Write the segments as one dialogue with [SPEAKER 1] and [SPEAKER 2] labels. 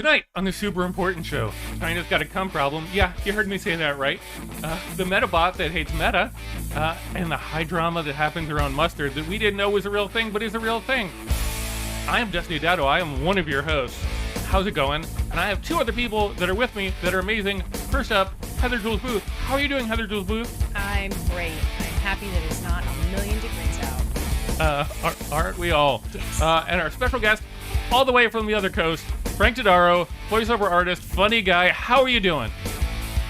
[SPEAKER 1] Tonight on the super important show, China's got a cum problem. Yeah, you heard me say that right. The Metabot that hates Meta, and the high drama that happens around mustard that we didn't know was a real thing, but is a real thing. I am Frank Todaro. I am one of your hosts. How's it going? And I have two other people that are with me that are amazing. First up, Heather Jules Booth. How are you doing, Heather Jules Booth?
[SPEAKER 2] I'm great. I'm happy that it's not 1,000,000 degrees out.
[SPEAKER 1] Aren't we all?
[SPEAKER 2] Yes.
[SPEAKER 1] And our special guest, all the way from the other coast, Frank Todaro, voiceover artist, funny guy. How are you doing?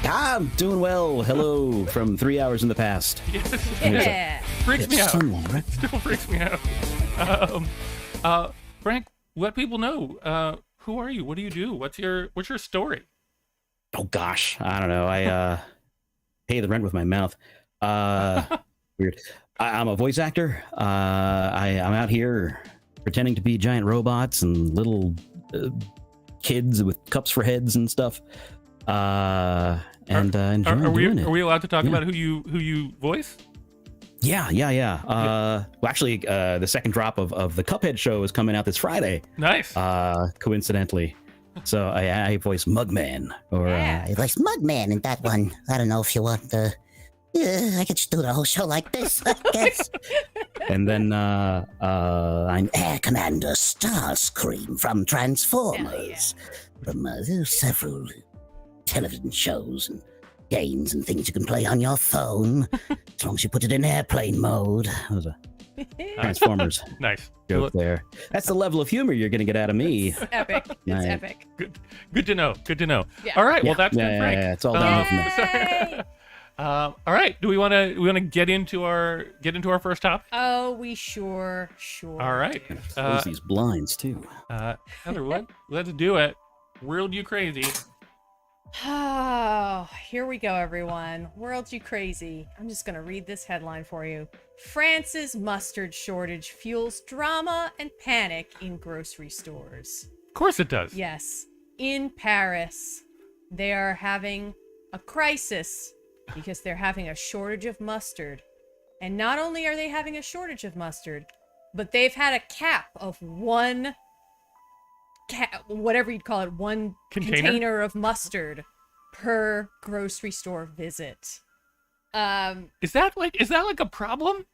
[SPEAKER 3] I'm doing well. Hello from 3 hours in the past.
[SPEAKER 2] Yeah.
[SPEAKER 1] Freaks me
[SPEAKER 3] It's
[SPEAKER 1] out.
[SPEAKER 3] fun one, right?
[SPEAKER 1] Still freaks me out. Frank, let people know. Who are you? What do you do? What's your story?
[SPEAKER 3] Oh gosh, I don't know. I pay the rent with my mouth. Weird. I'm a voice actor. I'm out here pretending to be giant robots and little kids with cups for heads and stuff. Enjoying doing it.
[SPEAKER 1] Are we allowed to talk about who you voice?
[SPEAKER 3] Yeah. Well, actually, the second drop of the Cuphead show is coming out this Friday.
[SPEAKER 1] Nice.
[SPEAKER 3] Coincidentally. So I voice Mugman. Or
[SPEAKER 4] I voice Mugman in that one. I don't know if you want the... I could just do the whole show like this, I guess.
[SPEAKER 3] and then I'm
[SPEAKER 4] Air Commander Starscream from Transformers. From several television shows and games and things you can play on your phone, as long as you put it in airplane mode.
[SPEAKER 3] That was a Transformers
[SPEAKER 1] Nice.
[SPEAKER 3] joke there. That's the level of humor you're going to get out of me.
[SPEAKER 2] It's epic. It's
[SPEAKER 3] Nice.
[SPEAKER 2] epic.
[SPEAKER 1] Good to know.
[SPEAKER 2] Yeah.
[SPEAKER 1] All right. Well, that's
[SPEAKER 3] yeah,
[SPEAKER 1] good, Frank.
[SPEAKER 3] yeah, it's all downhill from there.
[SPEAKER 2] Yay!
[SPEAKER 1] All right. Do we want to get into our first topic?
[SPEAKER 2] Oh, we sure.
[SPEAKER 1] All right.
[SPEAKER 3] Close these blinds too.
[SPEAKER 1] Heather, let's do it. World you crazy.
[SPEAKER 2] Oh, here we go, everyone. World you crazy. I'm just going to read this headline for you. France's mustard shortage fuels drama and panic in grocery stores.
[SPEAKER 1] Of course it does.
[SPEAKER 2] Yes. In Paris, they are having a crisis because they're having a shortage of mustard. And not only are they having a shortage of mustard, but they've had a cap of one... whatever you'd call it, one container of mustard per grocery store visit.
[SPEAKER 1] Is that like a problem?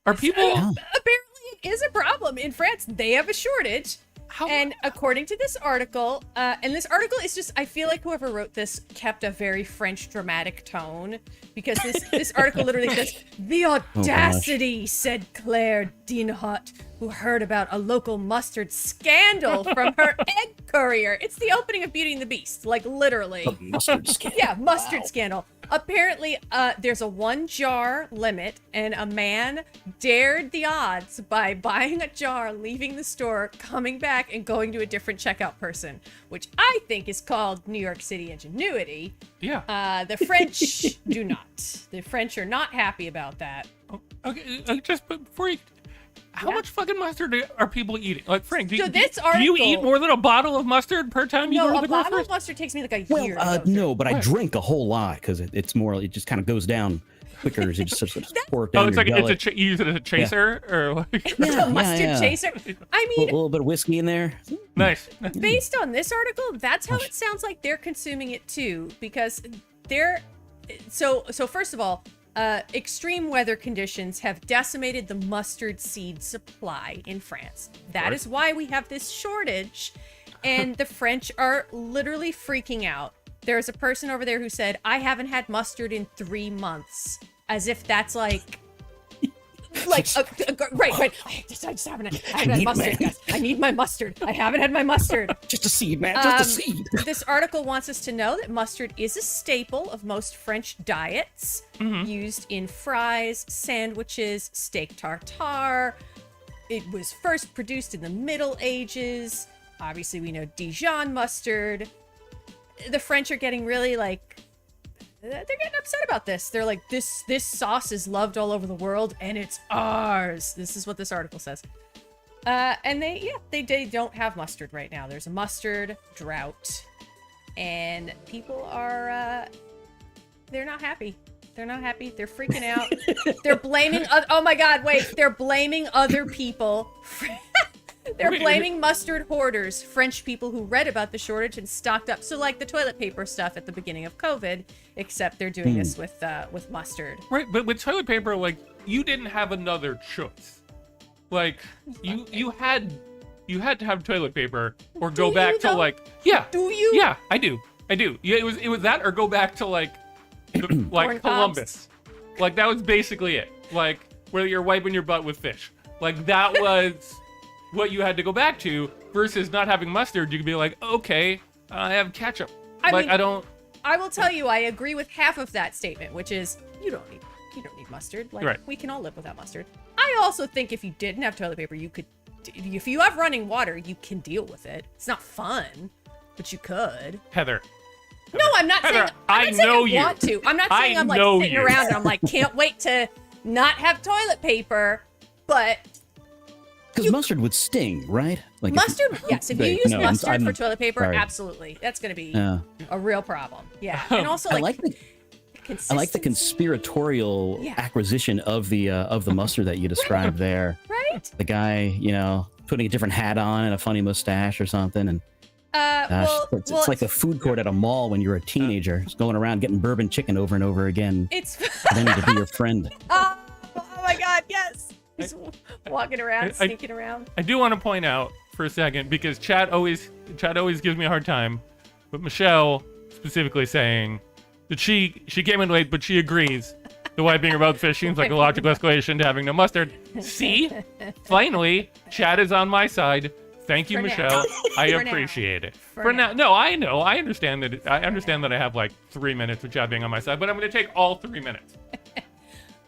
[SPEAKER 1] Are people?
[SPEAKER 2] Apparently it is a problem in France. They have a shortage. And according to this article, and this article is just, I feel like whoever wrote this kept a very French dramatic tone, because this article literally says, "The audacity," said Claire Dinhot, who heard about a local mustard scandal from her egg courier. It's the opening of Beauty and the Beast, like literally.
[SPEAKER 3] Mustard scandal.
[SPEAKER 2] Yeah, mustard scandal. Apparently, there's a 1-jar limit, and a man dared the odds by buying a jar, leaving the store, coming back, and going to a different checkout person, which I think is called New York City ingenuity.
[SPEAKER 1] Yeah.
[SPEAKER 2] The French do not. The French are not happy about that.
[SPEAKER 1] Okay. Just before you. How much fucking mustard are people eating? Like, Frank, do
[SPEAKER 2] this
[SPEAKER 1] you eat
[SPEAKER 2] article-
[SPEAKER 1] more than a bottle of mustard per time you go to
[SPEAKER 2] No,
[SPEAKER 1] the
[SPEAKER 2] a bottle
[SPEAKER 1] grocery
[SPEAKER 2] of mustard takes me like a year.
[SPEAKER 3] Well,
[SPEAKER 2] to go through.
[SPEAKER 3] no, but I
[SPEAKER 1] What?
[SPEAKER 3] drink a whole lot because it just kind of goes down quicker as you just sort of pour it down
[SPEAKER 1] Oh, it's
[SPEAKER 3] your
[SPEAKER 1] like
[SPEAKER 3] gullet.
[SPEAKER 1] you use it as a chaser, or what?
[SPEAKER 2] A mustard chaser. I
[SPEAKER 3] a
[SPEAKER 2] mean,
[SPEAKER 3] little bit of whiskey in there.
[SPEAKER 1] Nice.
[SPEAKER 2] based on this article, that's how it sounds like they're consuming it too, because they're so first of all, extreme weather conditions have decimated the mustard seed supply in France. That is why we have this shortage, and the French are literally freaking out. There's a person over there who said, "I haven't had mustard in 3 months," as if that's like right. I just haven't had mustard, guys. I need my mustard. I haven't had my mustard.
[SPEAKER 3] Just a seed, man. Just a seed.
[SPEAKER 2] This article wants us to know that mustard is a staple of most French diets, used in fries, sandwiches, steak tartare. It was first produced in the Middle Ages. Obviously, we know Dijon mustard. The French are getting really they're getting upset about this. They're like, this sauce is loved all over the world, and it's ours. This is what this article says. And they don't have mustard right now. There's a mustard drought, and people are they're not happy. They're not happy. They're freaking out. They're blaming. Oh my God! Wait, they're blaming other people. They're blaming mustard hoarders, French people who read about the shortage and stocked up. So like the toilet paper stuff at the beginning of COVID, except they're doing this with mustard.
[SPEAKER 1] Right, but with toilet paper, like, you didn't have another choice. Like, you had to have toilet paper or go back to like, yeah.
[SPEAKER 2] Do you?
[SPEAKER 1] Yeah, I do. Yeah, it was that or go back to like
[SPEAKER 2] Corn
[SPEAKER 1] Columbus.
[SPEAKER 2] cobs.
[SPEAKER 1] Like, that was basically it. Like, where you're wiping your butt with fish. Like, that was what you had to go back to, versus not having mustard. You could be like, okay, I have ketchup.
[SPEAKER 2] I will tell you, I agree with half of that statement, which is you don't need mustard. Like,
[SPEAKER 1] right.
[SPEAKER 2] We can all live without mustard. I also think if you didn't have toilet paper, you could. If you have running water, you can deal with it. It's not fun, but you could.
[SPEAKER 1] Heather.
[SPEAKER 2] No, I'm not
[SPEAKER 1] Heather,
[SPEAKER 2] saying I want to. I'm not saying I'm like sitting
[SPEAKER 1] you.
[SPEAKER 2] around and I'm like, can't wait to not have toilet paper, but
[SPEAKER 3] Because mustard would sting, right? Like
[SPEAKER 2] mustard, yes. If you use mustard
[SPEAKER 3] I'm
[SPEAKER 2] for toilet paper,
[SPEAKER 3] sorry.
[SPEAKER 2] absolutely, that's going to be a real problem. Yeah, and also
[SPEAKER 3] I like the conspiratorial acquisition of the mustard that you described there.
[SPEAKER 2] Right.
[SPEAKER 3] The guy, putting a different hat on and a funny mustache or something, and it's like the food court at a mall when you're a teenager, just going around getting bourbon chicken over and over again.
[SPEAKER 2] It's
[SPEAKER 3] pretending to be your friend.
[SPEAKER 2] Oh my God, yes. He's walking around, sneaking around.
[SPEAKER 1] I do want to point out for a second, because Chad always gives me a hard time, but Michelle specifically saying that she came in late, but she agrees the wiping her mouth fish seems like a logical escalation to having no mustard. See? Finally, Chad is on my side. Thank you, Michelle. I appreciate it. For now. No, I know. I understand that I have like 3 minutes of Chad being on my side, but I'm going to take all 3 minutes.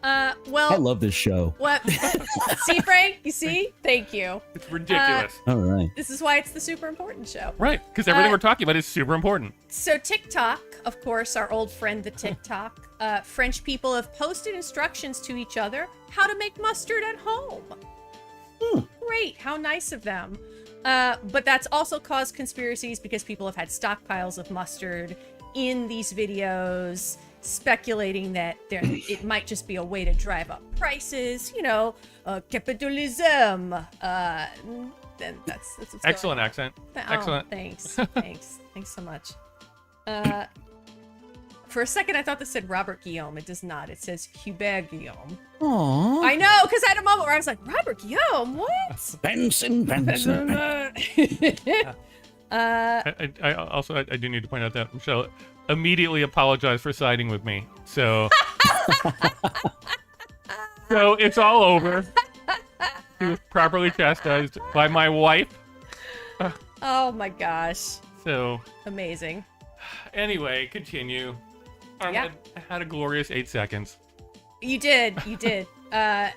[SPEAKER 2] Well,
[SPEAKER 3] I love this show.
[SPEAKER 2] What? See, Frank? You see? Thank you.
[SPEAKER 1] It's ridiculous.
[SPEAKER 3] All right.
[SPEAKER 2] This is why it's the super important show.
[SPEAKER 1] Right, because everything we're talking about is super important.
[SPEAKER 2] So TikTok, of course, our old friend, the TikTok. French people have posted instructions to each other how to make mustard at home. Great. How nice of them. But that's also caused conspiracies because people have had stockpiles of mustard in these videos, speculating that it might just be a way to drive up prices, capitalism. Then that's what's
[SPEAKER 1] Excellent
[SPEAKER 2] going on.
[SPEAKER 1] accent.
[SPEAKER 2] Oh,
[SPEAKER 1] Excellent.
[SPEAKER 2] Thanks so much. For a second, I thought this said Robert Guillaume. It does not. It says Hubert Guillaume.
[SPEAKER 3] Aww.
[SPEAKER 2] I know, because I had a moment where I was like, Robert Guillaume, what?
[SPEAKER 3] Benson.
[SPEAKER 1] I also do need to point out that Michelle immediately apologized for siding with me. So it's all over. He was properly chastised by my wife.
[SPEAKER 2] Oh my gosh.
[SPEAKER 1] So
[SPEAKER 2] amazing.
[SPEAKER 1] Anyway, continue. I had a glorious 8 seconds.
[SPEAKER 2] You did. I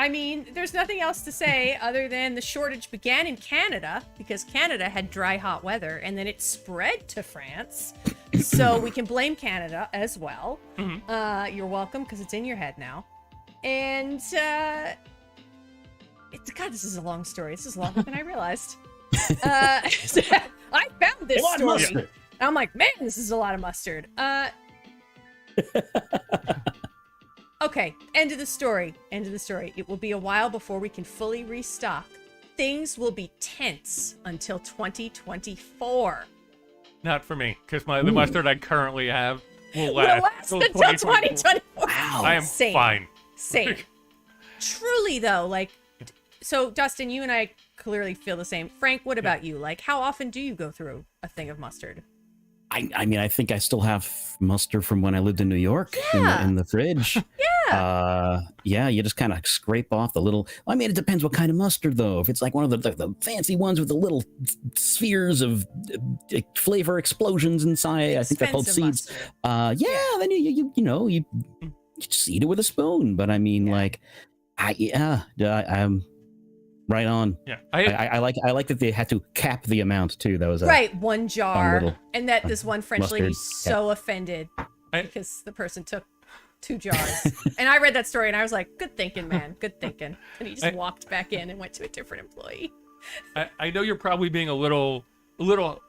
[SPEAKER 2] mean, there's nothing else to say other than the shortage began in Canada because Canada had dry, hot weather, and then it spread to France. So we can blame Canada as well. Mm-hmm. You're welcome, because it's in your head now. And, God, this is a long story. This is longer than I realized. I found this story. And I'm like, man, this is a lot of mustard. Okay, end of the story. It will be a while before we can fully restock. Things will be tense until 2024.
[SPEAKER 1] Not for me, because the mustard I currently have will last
[SPEAKER 2] until 2024.
[SPEAKER 1] Wow. I am fine.
[SPEAKER 2] Same. Truly, though, so Dustin, you and I clearly feel the same. Frank, what about you? How often do you go through a thing of mustard?
[SPEAKER 3] I mean, I think I still have mustard from when I lived in New York in the fridge. You just kind of scrape off the little. I mean, it depends what kind of mustard, though. If it's like one of the fancy ones with the little spheres of flavor explosions inside, I think they're called seeds. Then you just eat it with a spoon. But I mean, I'm right on.
[SPEAKER 1] Yeah,
[SPEAKER 3] I like that they had to cap the amount too. That was
[SPEAKER 2] right, one jar, and that this one French lady's so offended because the person took 2 jars. And I read that story and I was like, good thinking, man, good thinking. And he just walked back in and went to a different employee.
[SPEAKER 1] I know you're probably being a little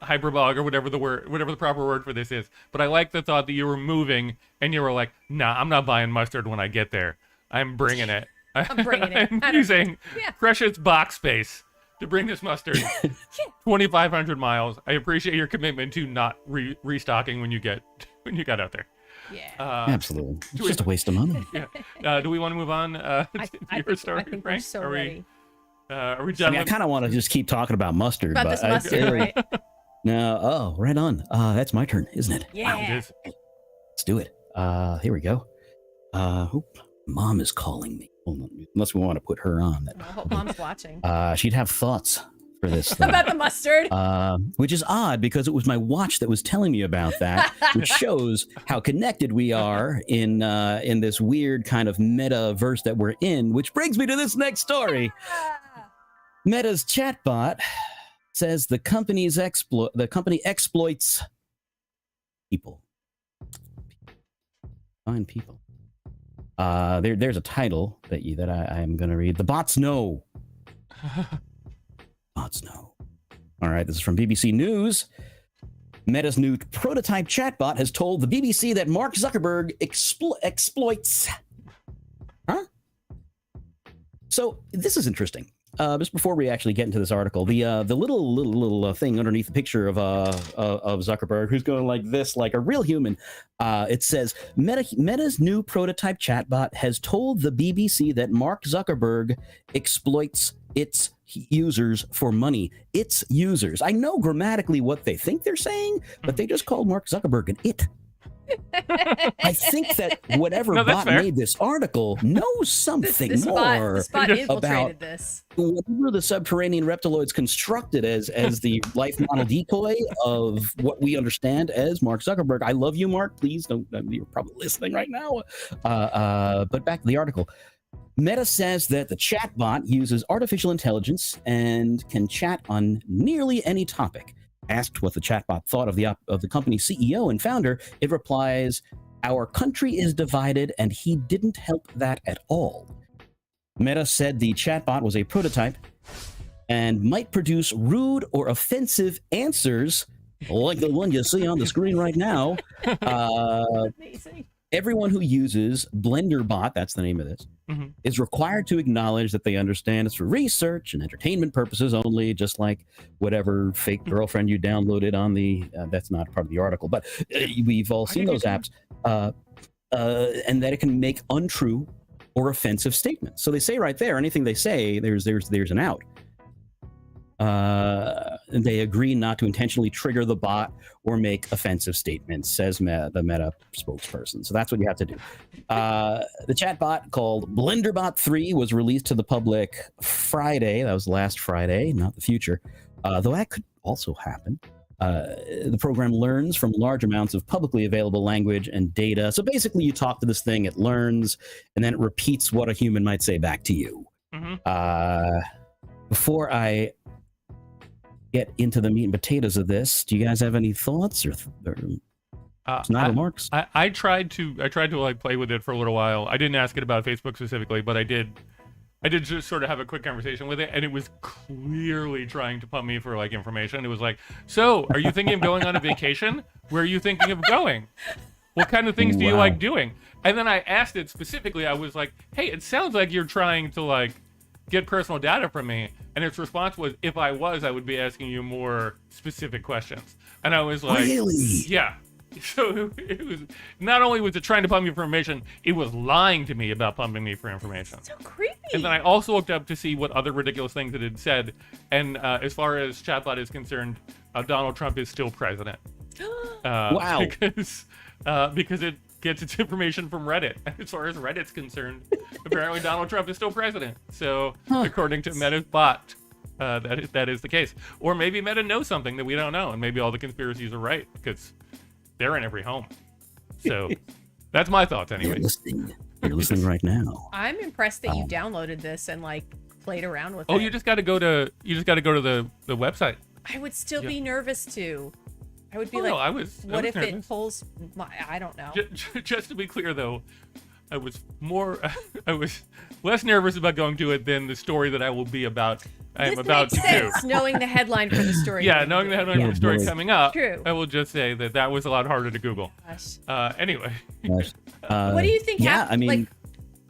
[SPEAKER 1] hyperbolic or whatever the proper word for this is, but I like the thought that you were moving and you were like, nah, I'm not buying mustard when I get there. I'm bringing it.
[SPEAKER 2] I'm bringing it.
[SPEAKER 1] I'm using precious box space to bring this mustard 2,500 miles. I appreciate your commitment to not restocking when you get out there.
[SPEAKER 2] Yeah.
[SPEAKER 3] Absolutely. It's just a waste of money.
[SPEAKER 1] Yeah. Do we want to move on to your story,
[SPEAKER 2] I think
[SPEAKER 1] Frank?
[SPEAKER 2] we're so ready.
[SPEAKER 1] Are we
[SPEAKER 3] I
[SPEAKER 1] done?
[SPEAKER 3] mean, I kind of want to just keep talking about mustard.
[SPEAKER 2] About
[SPEAKER 3] but
[SPEAKER 2] this mustard, right?
[SPEAKER 3] No. Oh, right on. That's my turn, isn't it?
[SPEAKER 2] Yeah.
[SPEAKER 1] It is.
[SPEAKER 3] Let's do it. Here we go. Mom is calling me. Hold on. Unless we want to put her on.
[SPEAKER 2] I hope Mom's watching.
[SPEAKER 3] She'd have thoughts for this thing.
[SPEAKER 2] About the mustard.
[SPEAKER 3] Which is odd because it was my watch that was telling me about that, which shows how connected we are in this weird kind of metaverse that we're in. Which brings me to this next story. Meta's chatbot says the company exploits people. Fine people. There's a title that I'm going to read. The bots know. Bots know. All right, this is from BBC News. Meta's new prototype chatbot has told the BBC that Mark Zuckerberg exploits. Huh? So this is interesting. Just before we actually get into this article, the little thing underneath the picture of Zuckerberg, who's going like this, like a real human. It says Meta's new prototype chatbot has told the BBC that Mark Zuckerberg exploits its users for money. Its users. I know grammatically what they think they're saying, but they just called Mark Zuckerberg an it. I think that whatever bot made this article knows something more
[SPEAKER 2] the spot infiltrated
[SPEAKER 3] about
[SPEAKER 2] this.
[SPEAKER 3] Whatever the subterranean reptiloids constructed as the life model decoy of what we understand as Mark Zuckerberg. I love you, Mark. Please don't. You're probably listening right now. But back to the article. Meta says that the chatbot uses artificial intelligence and can chat on nearly any topic. Asked what the chatbot thought of the company's CEO and founder, it replies, "Our country is divided, and he didn't help that at all." Meta said the chatbot was a prototype and might produce rude or offensive answers, like the one you see on the screen right now.
[SPEAKER 2] Amazing.
[SPEAKER 3] Everyone who uses BlenderBot, that's the name of this, is required to acknowledge that they understand it's for research and entertainment purposes only, just like whatever fake girlfriend you downloaded on the, that's not part of the article, but we've all seen those apps, and that it can make untrue or offensive statements. So they say right there, anything they say, there's an out. And they agree not to intentionally trigger the bot or make offensive statements, says the Meta spokesperson. So that's what you have to do. The chatbot called BlenderBot 3 was released to the public Friday. That was last Friday, not the future. Though that could also happen. The program learns from large amounts of publicly available language and data. So basically, you talk to this thing, it learns, and then it repeats what a human might say back to you. Before I get into the meat and potatoes of this, do you guys have any thoughts or remarks?
[SPEAKER 1] I tried to like play with it for a little while. I didn't ask it about Facebook specifically, but I did just sort of have a quick conversation with it, and it was clearly trying to pump me for like information. It was like, "So, are you thinking of going on a vacation? Where are you thinking of going? What kind of things do you like doing?" And then I asked it specifically. I was like, "Hey, it sounds like you're trying to like get personal data from me." And its response was, "If I was, I would be asking you more specific questions." And I was like,
[SPEAKER 3] "Really?"
[SPEAKER 1] Yeah. So it was, not only was it trying to pump me for information, it was lying to me about pumping me for information.
[SPEAKER 2] So creepy.
[SPEAKER 1] And then I also looked up to see what other ridiculous things it had said. And as far as chatbot is concerned, Donald Trump is still president.
[SPEAKER 3] Wow.
[SPEAKER 1] Because it gets its information from Reddit. As far as Reddit's concerned, apparently Donald Trump is still president. So according to Meta's bot, that is the case. Or maybe Meta knows something that we don't know, and maybe all the conspiracies are right because they're in every home. So that's my thoughts anyway.
[SPEAKER 3] You're listening right now.
[SPEAKER 2] I'm impressed that you downloaded this and like played around with it.
[SPEAKER 1] Oh, you just got to go to the website.
[SPEAKER 2] I would still be nervous too. I would be
[SPEAKER 1] what
[SPEAKER 2] if
[SPEAKER 1] nervous.
[SPEAKER 2] it pulls my, I don't know.
[SPEAKER 1] Just to be clear though, I was less nervous about going to it than the story that I will be about. I'm about to do.
[SPEAKER 2] Knowing the headline for the story.
[SPEAKER 1] Yeah, knowing the headline for the story coming up.
[SPEAKER 2] True.
[SPEAKER 1] I will just say that was a lot harder to Google.
[SPEAKER 2] Gosh.
[SPEAKER 1] Anyway.
[SPEAKER 2] What do you think happened?
[SPEAKER 3] I mean,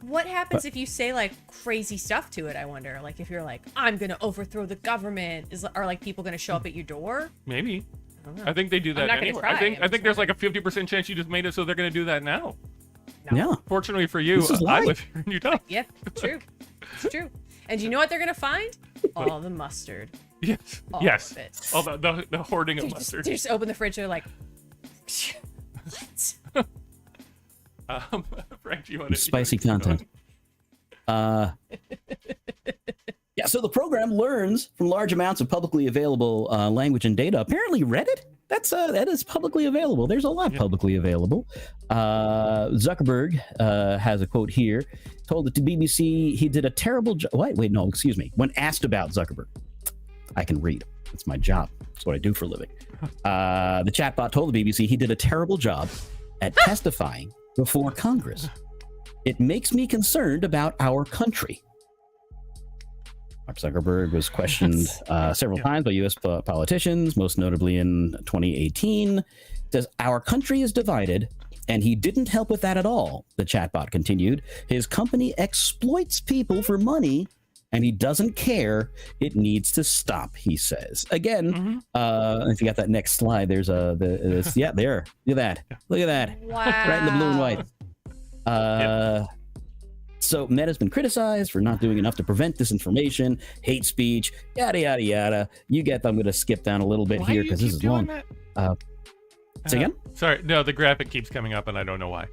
[SPEAKER 2] What happens if you say like crazy stuff to it? I wonder. Like if you're like, I'm gonna overthrow the government, are like people gonna show up at your door?
[SPEAKER 1] Maybe.
[SPEAKER 2] I don't know.
[SPEAKER 1] I think they do that
[SPEAKER 2] I'm not gonna
[SPEAKER 1] anyway.
[SPEAKER 2] try.
[SPEAKER 1] I think there's like a 50% chance you just made it, so they're gonna do that now.
[SPEAKER 2] No.
[SPEAKER 3] Yeah.
[SPEAKER 1] Fortunately for you,
[SPEAKER 3] This is
[SPEAKER 1] I
[SPEAKER 3] life.
[SPEAKER 1] live here and you don't.
[SPEAKER 2] Yeah, true. It's true. And you know what they're gonna find? All the mustard.
[SPEAKER 1] Yes.
[SPEAKER 2] All
[SPEAKER 1] Yes.
[SPEAKER 2] of it.
[SPEAKER 1] All the hoarding of
[SPEAKER 2] They
[SPEAKER 1] mustard.
[SPEAKER 2] just open the fridge. They're like, what?
[SPEAKER 1] Frank, do you want to
[SPEAKER 3] Spicy content. Yeah, so the program learns from large amounts of publicly available language and data. Apparently, Reddit, that is publicly available. There's a lot publicly available. Zuckerberg has a quote here. Told it to BBC he did a terrible job. Wait, no, excuse me. When asked about Zuckerberg, I can read. It's my job. It's what I do for a living. The chatbot told the BBC he did a terrible job at testifying before Congress. It makes me concerned about our country. Mark Zuckerberg was questioned several times by U.S. politicians, most notably in 2018. Says, our country is divided, and he didn't help with that at all, the chatbot continued. His company exploits people for money, and he doesn't care. It needs to stop, he says. Again, if you got that next slide, there's there. Look at that. Look at that.
[SPEAKER 2] Wow.
[SPEAKER 3] Right in the blue and white. So Meta's been criticized for not doing enough to prevent disinformation, hate speech, yada, yada, yada. You get, I'm going to skip down a little bit here because this is long. Say again?
[SPEAKER 1] Sorry, no, the graphic keeps coming up and I don't know why.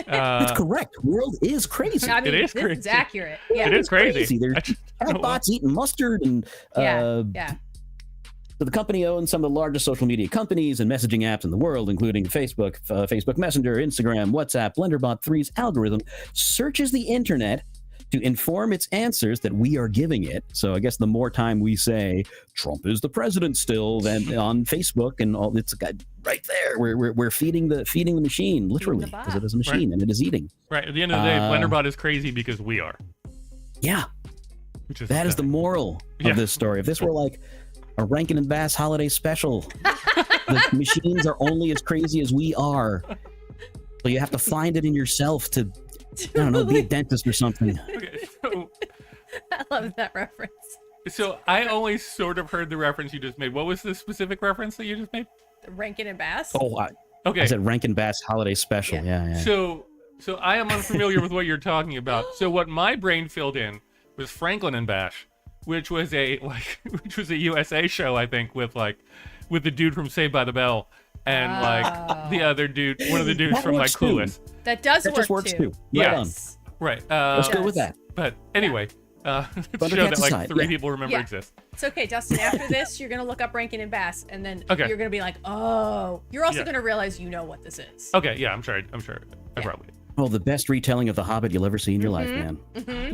[SPEAKER 3] That's correct. World is crazy.
[SPEAKER 2] I mean,
[SPEAKER 1] It is
[SPEAKER 2] this
[SPEAKER 1] crazy.
[SPEAKER 2] is accurate. Yeah.
[SPEAKER 1] It is crazy.
[SPEAKER 3] There's chatbots eating mustard and
[SPEAKER 2] Yeah.
[SPEAKER 3] So the company owns some of the largest social media companies and messaging apps in the world, including Facebook, Facebook Messenger, Instagram, WhatsApp. Blenderbot 3's algorithm searches the internet to inform its answers that we are giving it. So I guess the more time we say Trump is the president still, than on Facebook and all, it's right there. We're feeding the machine literally because it is a machine and it is eating.
[SPEAKER 1] Right. At the end of the day, Blenderbot is crazy because we are.
[SPEAKER 3] Yeah.
[SPEAKER 1] Which is
[SPEAKER 3] That is the moral of this story. If this were like a Rankin and Bass holiday special, the machines are only as crazy as we are. So you have to find it in yourself to, I don't know, be a dentist or something.
[SPEAKER 1] Okay, so,
[SPEAKER 2] I love that reference.
[SPEAKER 1] so I only sort of heard the reference you just made. What was the specific reference that you just made?
[SPEAKER 2] Rankin and Bass.
[SPEAKER 3] Oh, I
[SPEAKER 1] Okay.
[SPEAKER 3] said Rankin Bass holiday special. Yeah.
[SPEAKER 1] So I am unfamiliar with what you're talking about. So what my brain filled in was Franklin and Bash, which was a USA show, I think, with the dude from Saved by the Bell and like the other dude, one of the dudes
[SPEAKER 3] That
[SPEAKER 1] from like
[SPEAKER 3] works too.
[SPEAKER 1] Clueless.
[SPEAKER 2] That does
[SPEAKER 3] That
[SPEAKER 2] work
[SPEAKER 3] just works too.
[SPEAKER 1] Yeah.
[SPEAKER 3] Right on.
[SPEAKER 1] Right.
[SPEAKER 3] Let's go with that.
[SPEAKER 1] But anyway, it's a
[SPEAKER 3] Thundercats
[SPEAKER 1] show that like
[SPEAKER 3] aside,
[SPEAKER 1] 3
[SPEAKER 3] yeah.
[SPEAKER 1] people remember
[SPEAKER 2] Yeah.
[SPEAKER 1] exists.
[SPEAKER 2] It's okay, Dustin. After this, you're gonna look up Rankin and Bass, and then
[SPEAKER 1] Okay.
[SPEAKER 2] you're gonna be like, "Oh." You're also
[SPEAKER 1] Yeah.
[SPEAKER 2] gonna realize you know what this is.
[SPEAKER 1] Okay. Yeah. I'm sure. I
[SPEAKER 2] Yeah.
[SPEAKER 1] probably.
[SPEAKER 3] Oh, the best retelling of The Hobbit you'll ever see in your life, man.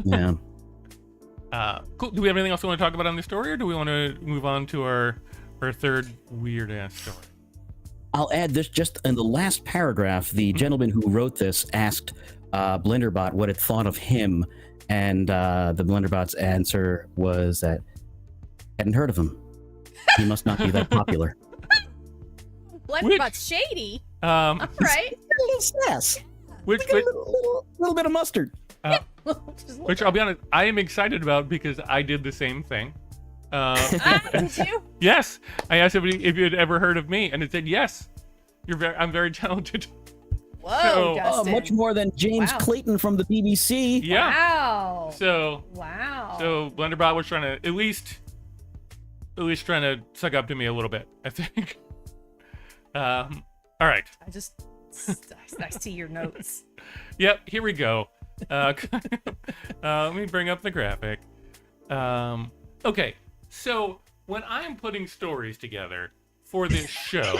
[SPEAKER 3] Yeah.
[SPEAKER 1] Cool. Do we have anything else we want to talk about on this story, or do we want to move on to our third weird ass story?
[SPEAKER 3] I'll add this just in the last paragraph. The gentleman who wrote this asked Blenderbot what it thought of him, and the Blenderbot's answer was that hadn't heard of him. He must not be that popular.
[SPEAKER 2] Blenderbot's shady.
[SPEAKER 1] Um,
[SPEAKER 2] All right.
[SPEAKER 3] A little sass.
[SPEAKER 1] which
[SPEAKER 3] A little bit of mustard.
[SPEAKER 2] Just a little
[SPEAKER 1] which I'll be honest, I am excited about because I did the same thing.
[SPEAKER 2] Did you?
[SPEAKER 1] Yes, I asked somebody if you had ever heard of me, and it said yes. I'm very talented.
[SPEAKER 2] Whoa,
[SPEAKER 1] So-
[SPEAKER 3] Oh,
[SPEAKER 2] Dustin.
[SPEAKER 3] much more than James
[SPEAKER 2] Wow.
[SPEAKER 3] Clayton from the BBC.
[SPEAKER 1] Yeah.
[SPEAKER 2] Wow.
[SPEAKER 1] So
[SPEAKER 2] Wow.
[SPEAKER 1] Blenderbot was trying to at least trying to suck up to me a little bit, I think. All right.
[SPEAKER 2] I see your notes.
[SPEAKER 1] Yep. Here we go. Let me bring up the graphic. Okay. So when I'm putting stories together for this show,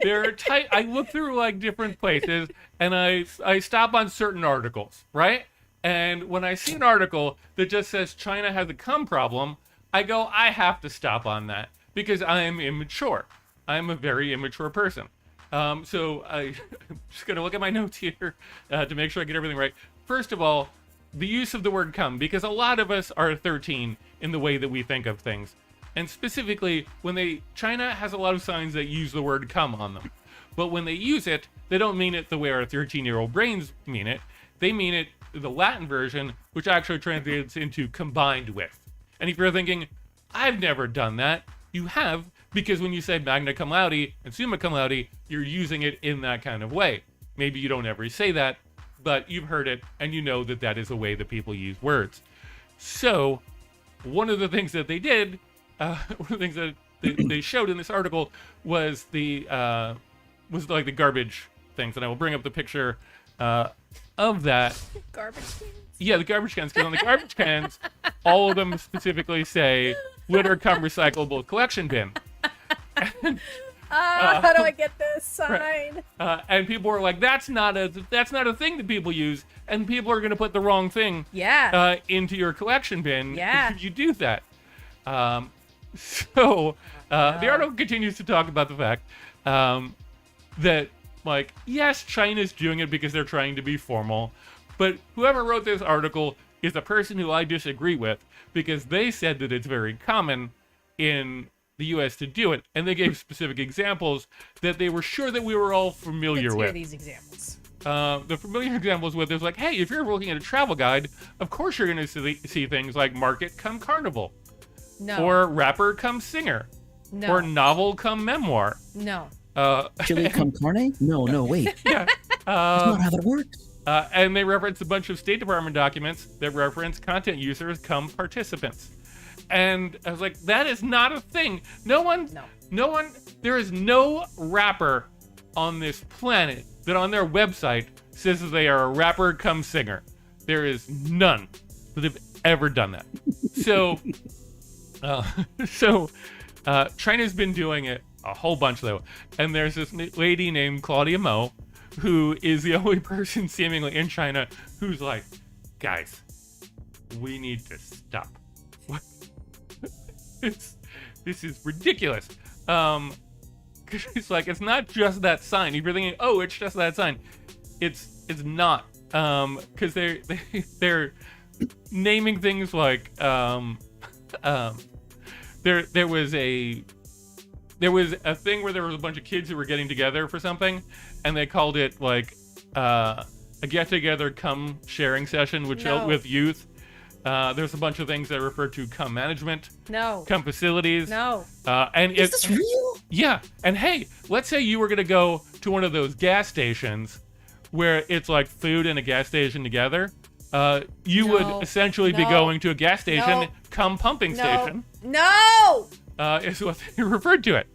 [SPEAKER 1] I look through like different places and I stop on certain articles, right? And when I see an article that just says China has a cum problem, I go, I have to stop on that because I am immature. I'm a very immature person. So I'm just going to look at my notes here to make sure I get everything right. First of all, the use of the word cum, because a lot of us are 13 in the way that we think of things. And specifically, China has a lot of signs that use the word cum on them. But when they use it, they don't mean it the way our 13-year-old brains mean it. They mean it the Latin version, which actually translates into combined with. And if you're thinking, I've never done that, you have, because when you say magna cum laude and summa cum laude, you're using it in that kind of way. Maybe you don't ever say that, but you've heard it, and you know that that is the way that people use words. So, one of the things that they did, one of the things that they showed in this article was was like the garbage things, and I will bring up the picture of that.
[SPEAKER 2] Garbage cans?
[SPEAKER 1] Yeah, the garbage cans. Because on the garbage cans, all of them specifically say litter cum recyclable collection bin. And,
[SPEAKER 2] how do I get this sign?
[SPEAKER 1] and people were like, "That's not a thing that people use," and people are going to put the wrong thing into your collection bin if you do that. So the article continues to talk about the fact that, like, yes, China's doing it because they're trying to be formal, but whoever wrote this article is a person who I disagree with, because they said that it's very common in the U.S. to do it, and they gave specific examples that they were sure that we were all familiar
[SPEAKER 2] Let's
[SPEAKER 1] with.
[SPEAKER 2] hear these examples.
[SPEAKER 1] The familiar examples with is like, hey, if you're looking at a travel guide, of course you're going to see things like market come carnival, or rapper come singer, or novel come memoir.
[SPEAKER 2] No.
[SPEAKER 3] Chili cum carne? No, wait.
[SPEAKER 1] Yeah.
[SPEAKER 3] That's not how that works.
[SPEAKER 1] And they reference a bunch of State Department documents that reference content users come participants. And I was like, that is not a thing. No one, there is no rapper on this planet that on their website says that they are a rapper come singer. There is none that have ever done that. So, China's been doing it a whole bunch though. And there's this lady named Claudia Mo, who is the only person seemingly in China who's like, guys, we need to stop. What? This is ridiculous. It's like, it's not just that sign. If you're thinking, oh, it's just that sign, it's not. Because they're naming things like there was a thing where there was a bunch of kids who were getting together for something, and they called it like a get together cum sharing session with youth. There's a bunch of things that refer to cum management, cum facilities. And
[SPEAKER 4] is this real?
[SPEAKER 1] Yeah. And hey, let's say you were gonna go to one of those gas stations where it's like food and a gas station together. You would essentially be going to a gas station, cum pumping station. Is what they referred to it.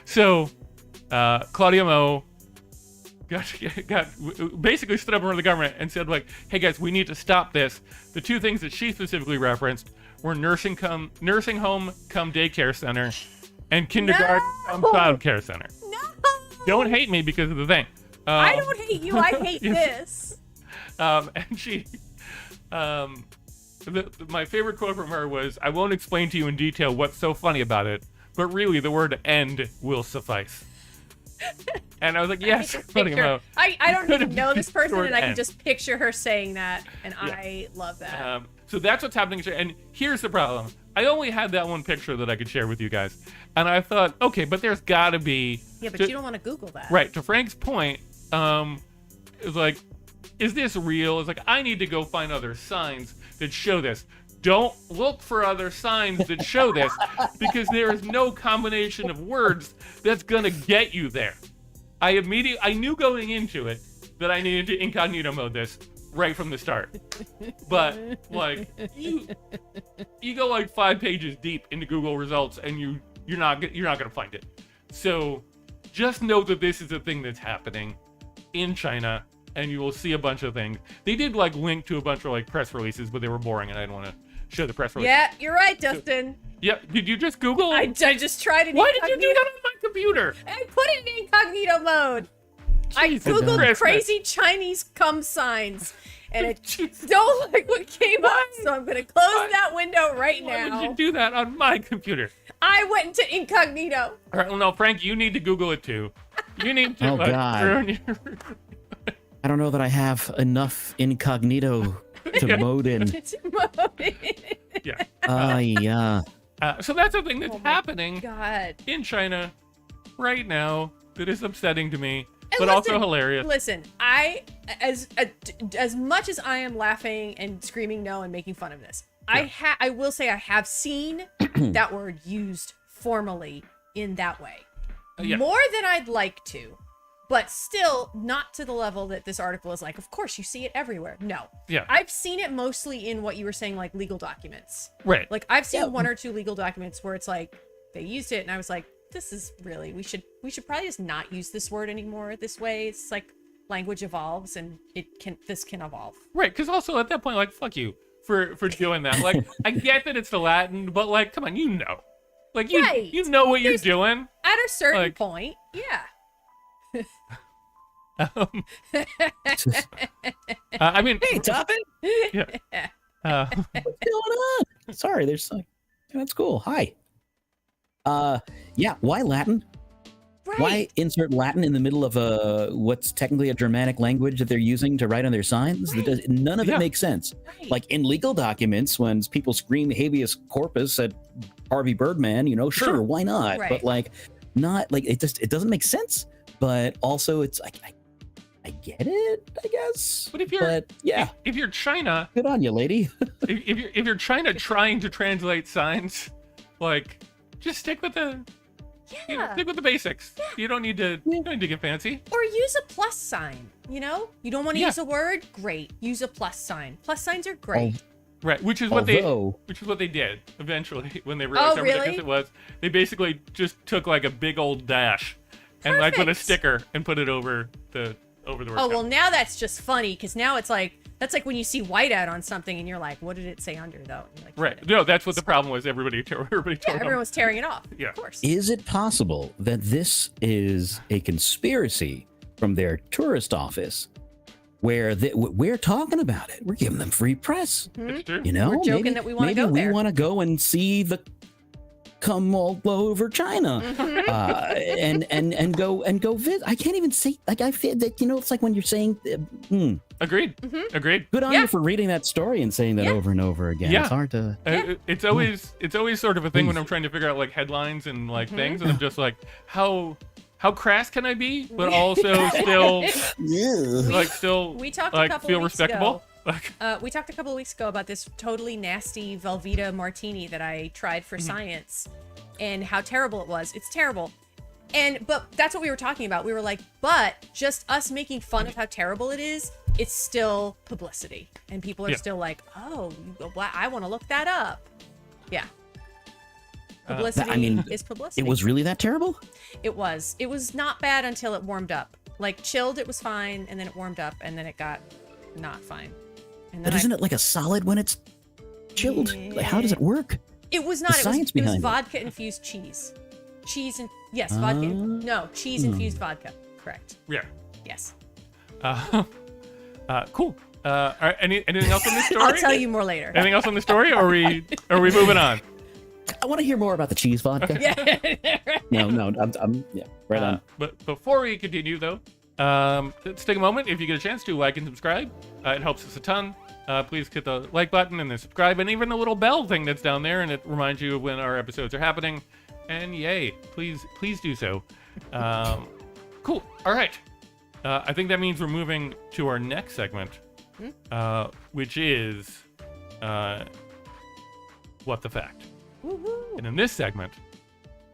[SPEAKER 1] So Claudia Mo got basically stood up in front of the government and said, like, hey guys, we need to stop this. The two things that she specifically referenced were nursing home cum daycare center and kindergarten cum child care center. Don't hate me because of the thing.
[SPEAKER 2] I don't hate you, I hate this.
[SPEAKER 1] And she my favorite quote from her was, I won't explain to you in detail what's so funny about it, but really the word end will suffice. And I was like, yes,
[SPEAKER 2] I don't even know this person, and I can just picture her saying that, and I love that.
[SPEAKER 1] So that's what's happening. And here's the problem. I only had that one picture that I could share with you guys. And I thought, okay, but there's got to be...
[SPEAKER 2] Yeah, but you don't want to Google that.
[SPEAKER 1] Right. To Frank's point, it's like, is this real? It's like, I need to go find other signs that show this. Don't look for other signs that show this, because there is no combination of words that's going to get you there. I knew going into it that I needed to incognito mode this right from the start. But, like, you go like 5 pages deep into Google results and you're not going to find it. So just know that this is a thing that's happening in China, and you will see a bunch of things. They did like link to a bunch of like press releases, but they were boring and I didn't want to show the press release.
[SPEAKER 2] Yeah, you're right, Dustin.
[SPEAKER 1] Did you just Google?
[SPEAKER 2] I just tried it.
[SPEAKER 1] Why did you do that on my computer?
[SPEAKER 2] I put it in incognito mode.
[SPEAKER 1] Jesus
[SPEAKER 2] I Googled
[SPEAKER 1] Christmas.
[SPEAKER 2] crazy Chinese cum signs, and it don't like what came up, so I'm going to close that window right now.
[SPEAKER 1] Why did you do that on my computer?
[SPEAKER 2] I went into incognito.
[SPEAKER 1] All right, well, no, Frank, you need to Google it too. You need to.
[SPEAKER 3] Oh, God. I don't know that I have enough incognito to mode in.
[SPEAKER 1] Yeah.
[SPEAKER 3] Yeah.
[SPEAKER 1] So that's the thing that's happening
[SPEAKER 2] God.
[SPEAKER 1] in China right now that is upsetting to me. but also hilarious.
[SPEAKER 2] Listen, as much as I am laughing and screaming no and making fun of this, I will say I have seen that word used formally in that way. More than I'd like to, but still not to the level that this article is like, of course you see it everywhere. No.
[SPEAKER 1] Yeah.
[SPEAKER 2] I've seen it mostly in what you were saying, like legal documents.
[SPEAKER 1] Right.
[SPEAKER 2] Like I've seen one or two legal documents where it's like they used it and I was like, this is really, we should probably just not use this word anymore this way. It's like language evolves and this can evolve.
[SPEAKER 1] Right, because also at that point, like, fuck you for doing that. Like, I get that it's the Latin, but like, come on, you know. Like, you know what you're doing.
[SPEAKER 2] At a certain point, yeah.
[SPEAKER 1] I mean,
[SPEAKER 3] Hey, Toppin!
[SPEAKER 1] yeah.
[SPEAKER 3] What's going on? Sorry, there's that's cool. Hi. Yeah, why Latin?
[SPEAKER 2] Right.
[SPEAKER 3] Why insert Latin in the middle of what's technically a Germanic language that they're using to write on their signs?
[SPEAKER 2] Right.
[SPEAKER 3] None of it makes sense.
[SPEAKER 2] Right.
[SPEAKER 3] Like in legal documents, when people scream habeas corpus at Harvey Birdman, sure, why not?
[SPEAKER 2] Right.
[SPEAKER 3] But like, not like it doesn't make sense. But also, it's like I get it, I guess.
[SPEAKER 1] But if you're China,
[SPEAKER 3] good on you, lady.
[SPEAKER 1] if you're China trying to translate signs, like, just stick with the basics.
[SPEAKER 2] Yeah.
[SPEAKER 1] You don't need to get fancy.
[SPEAKER 2] Or use a plus sign, You don't want to use a word? Great. Use a plus sign. Plus signs are great.
[SPEAKER 1] Right, which is what they did eventually when they realized how ridiculous it was. They basically just took like a big old dash and like put a sticker and put it over the word.
[SPEAKER 2] Oh, well, now that's just funny because now it's like that's like when you see whiteout on something and you're like, what did it say under though? And you're like,
[SPEAKER 1] right. No, that's what the problem was. Everybody
[SPEAKER 2] everyone was tearing it off.
[SPEAKER 1] Yeah.
[SPEAKER 2] Of course.
[SPEAKER 3] Is it possible that this is a conspiracy from their tourist office where we're talking about it? We're giving them free press.
[SPEAKER 1] It's true.
[SPEAKER 2] We're joking that we want to go there.
[SPEAKER 3] Maybe we want to go and see the come all over China and go visit. I can't even say, like, I feel that, it's like when you're saying,
[SPEAKER 1] Agreed. Agreed.
[SPEAKER 3] Good on you for reading that story and saying that over and over again.
[SPEAKER 1] Yeah.
[SPEAKER 3] It's hard to.
[SPEAKER 1] It's always sort of a thing when I'm trying to figure out like headlines and like things, and I'm just like, how crass can I be, but also still
[SPEAKER 2] We talked
[SPEAKER 1] like
[SPEAKER 2] a couple
[SPEAKER 1] feel
[SPEAKER 2] weeks
[SPEAKER 1] respectable.
[SPEAKER 2] Ago. We talked a couple of weeks ago about this totally nasty Velveeta martini that I tried for science and how terrible it was. It's terrible. But that's what we were talking about. We were like, but just us making fun of how terrible it is, it's still publicity. And people are still like, oh, I want to look that up. Yeah. Publicity is publicity.
[SPEAKER 3] It was really that terrible?
[SPEAKER 2] It was. It was not bad until it warmed up. Like chilled, it was fine. And then it warmed up and then it got not fine. And then
[SPEAKER 3] But isn't it like a solid when it's chilled? Like, how does it work?
[SPEAKER 2] It was not.
[SPEAKER 3] Science
[SPEAKER 2] It was
[SPEAKER 3] behind it.
[SPEAKER 2] vodka infused cheese. Vodka. No, cheese infused vodka. Correct.
[SPEAKER 1] Yeah.
[SPEAKER 2] Yes.
[SPEAKER 1] Cool. All right, anything else on this story?
[SPEAKER 2] I'll tell you more later.
[SPEAKER 1] Anything else on the story, or are we moving on?
[SPEAKER 3] I want to hear more about the cheese vodka.
[SPEAKER 2] Yeah.
[SPEAKER 3] No, I'm right on.
[SPEAKER 1] But before we continue, though, let's take a moment. If you get a chance to like and subscribe, it helps us a ton. Please hit the like button and then subscribe, and even the little bell thing that's down there, and it reminds you of when our episodes are happening. And yay, please do so. Cool. All right. I think that means we're moving to our next segment, which is What the Fact.
[SPEAKER 2] Woo-hoo.
[SPEAKER 1] And in this segment,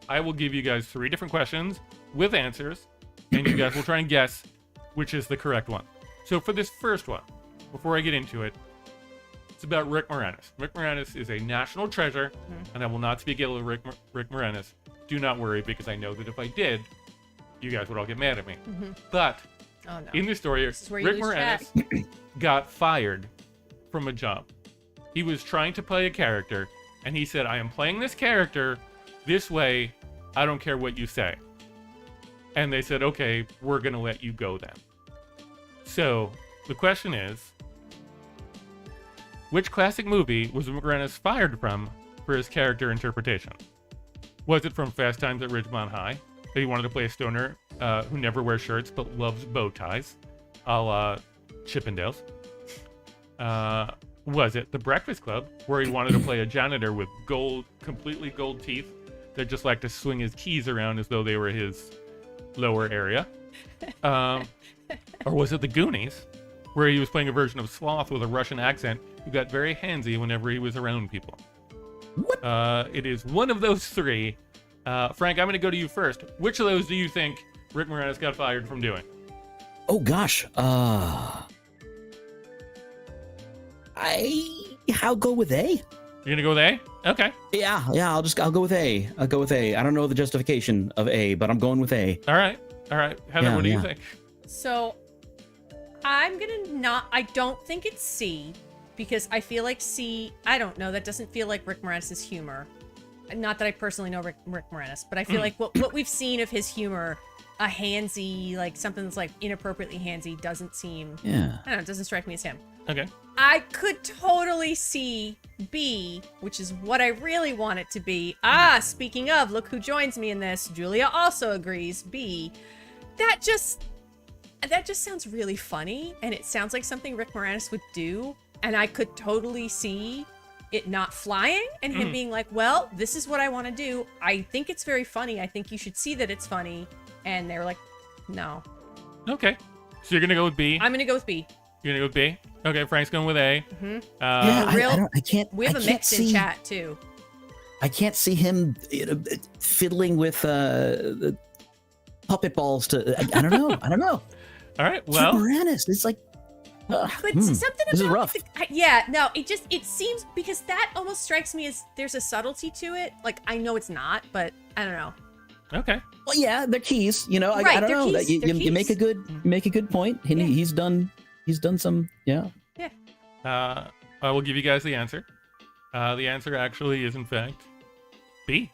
[SPEAKER 1] I will give you guys 3 different questions with answers, and you guys will try and guess which is the correct one. So for this first one, before I get into it, it's about Rick Moranis. Rick Moranis is a national treasure, and I will not speak ill of Rick Moranis. Do not worry, because I know that if I did, you guys would all get mad at me. But in this story, Rick Moranis got fired from a job. He was trying to play a character, and he said, I am playing this character this way. I don't care what you say. And they said, okay, we're going to let you go then. So the question is, which classic movie was Moranis fired from for his character interpretation? Was it from Fast Times at Ridgemont High, that he wanted to play a stoner who never wears shirts but loves bow ties, a la Chippendales? Was it The Breakfast Club, where he wanted to play a janitor with completely gold teeth that just like to swing his keys around as though they were his lower area? Or was it The Goonies, where he was playing a version of Sloth with a Russian accent who got very handsy whenever he was around people?
[SPEAKER 3] What?
[SPEAKER 1] It is one of those three. Frank, I'm going to go to you first. Which of those do you think Rick Moranis got fired from doing?
[SPEAKER 3] Oh gosh. I'll go with A.
[SPEAKER 1] You're going to go with A? Okay.
[SPEAKER 3] Yeah, I'll go with A. I'll go with A. I don't know the justification of A, but I'm going with A.
[SPEAKER 1] All right. Heather, what do you think?
[SPEAKER 2] So I'm gonna I don't think it's C, because I feel like C, I don't know, that doesn't feel like Rick Moranis' humor. Not that I personally know Rick Moranis, but I feel like what we've seen of his humor, a handsy, like something that's like inappropriately handsy, doesn't seem, I don't know, it doesn't strike me as him.
[SPEAKER 1] Okay.
[SPEAKER 2] I could totally see B, which is what I really want it to be. Speaking of, look who joins me in this. Julia also agrees, B. That just sounds really funny, and it sounds like something Rick Moranis would do, and I could totally see it not flying and him being like, well, this is what I want to do. I think it's very funny. I think you should see that it's funny. And they're like, no.
[SPEAKER 1] Okay. So you're going to go with B?
[SPEAKER 2] I'm going to go with B.
[SPEAKER 1] You're going to go with B? Okay, Frank's going with A.
[SPEAKER 3] I can't.
[SPEAKER 2] We have a mix in chat, too.
[SPEAKER 3] I can't see him fiddling with the puppet balls to. I don't know.
[SPEAKER 1] All right, well.
[SPEAKER 3] Rick Moranis, it's like.
[SPEAKER 2] But something about
[SPEAKER 3] this is rough.
[SPEAKER 2] It seems, because that almost strikes me as there's a subtlety to it. Like, I know it's not, but I don't know.
[SPEAKER 1] Okay.
[SPEAKER 3] Well, yeah, they're keys. You know,
[SPEAKER 2] Right,
[SPEAKER 3] I don't know.
[SPEAKER 2] keys,
[SPEAKER 3] You make a good point. And he's done some. Yeah.
[SPEAKER 2] Yeah.
[SPEAKER 1] I will give you guys the answer. The answer actually is, in fact, B.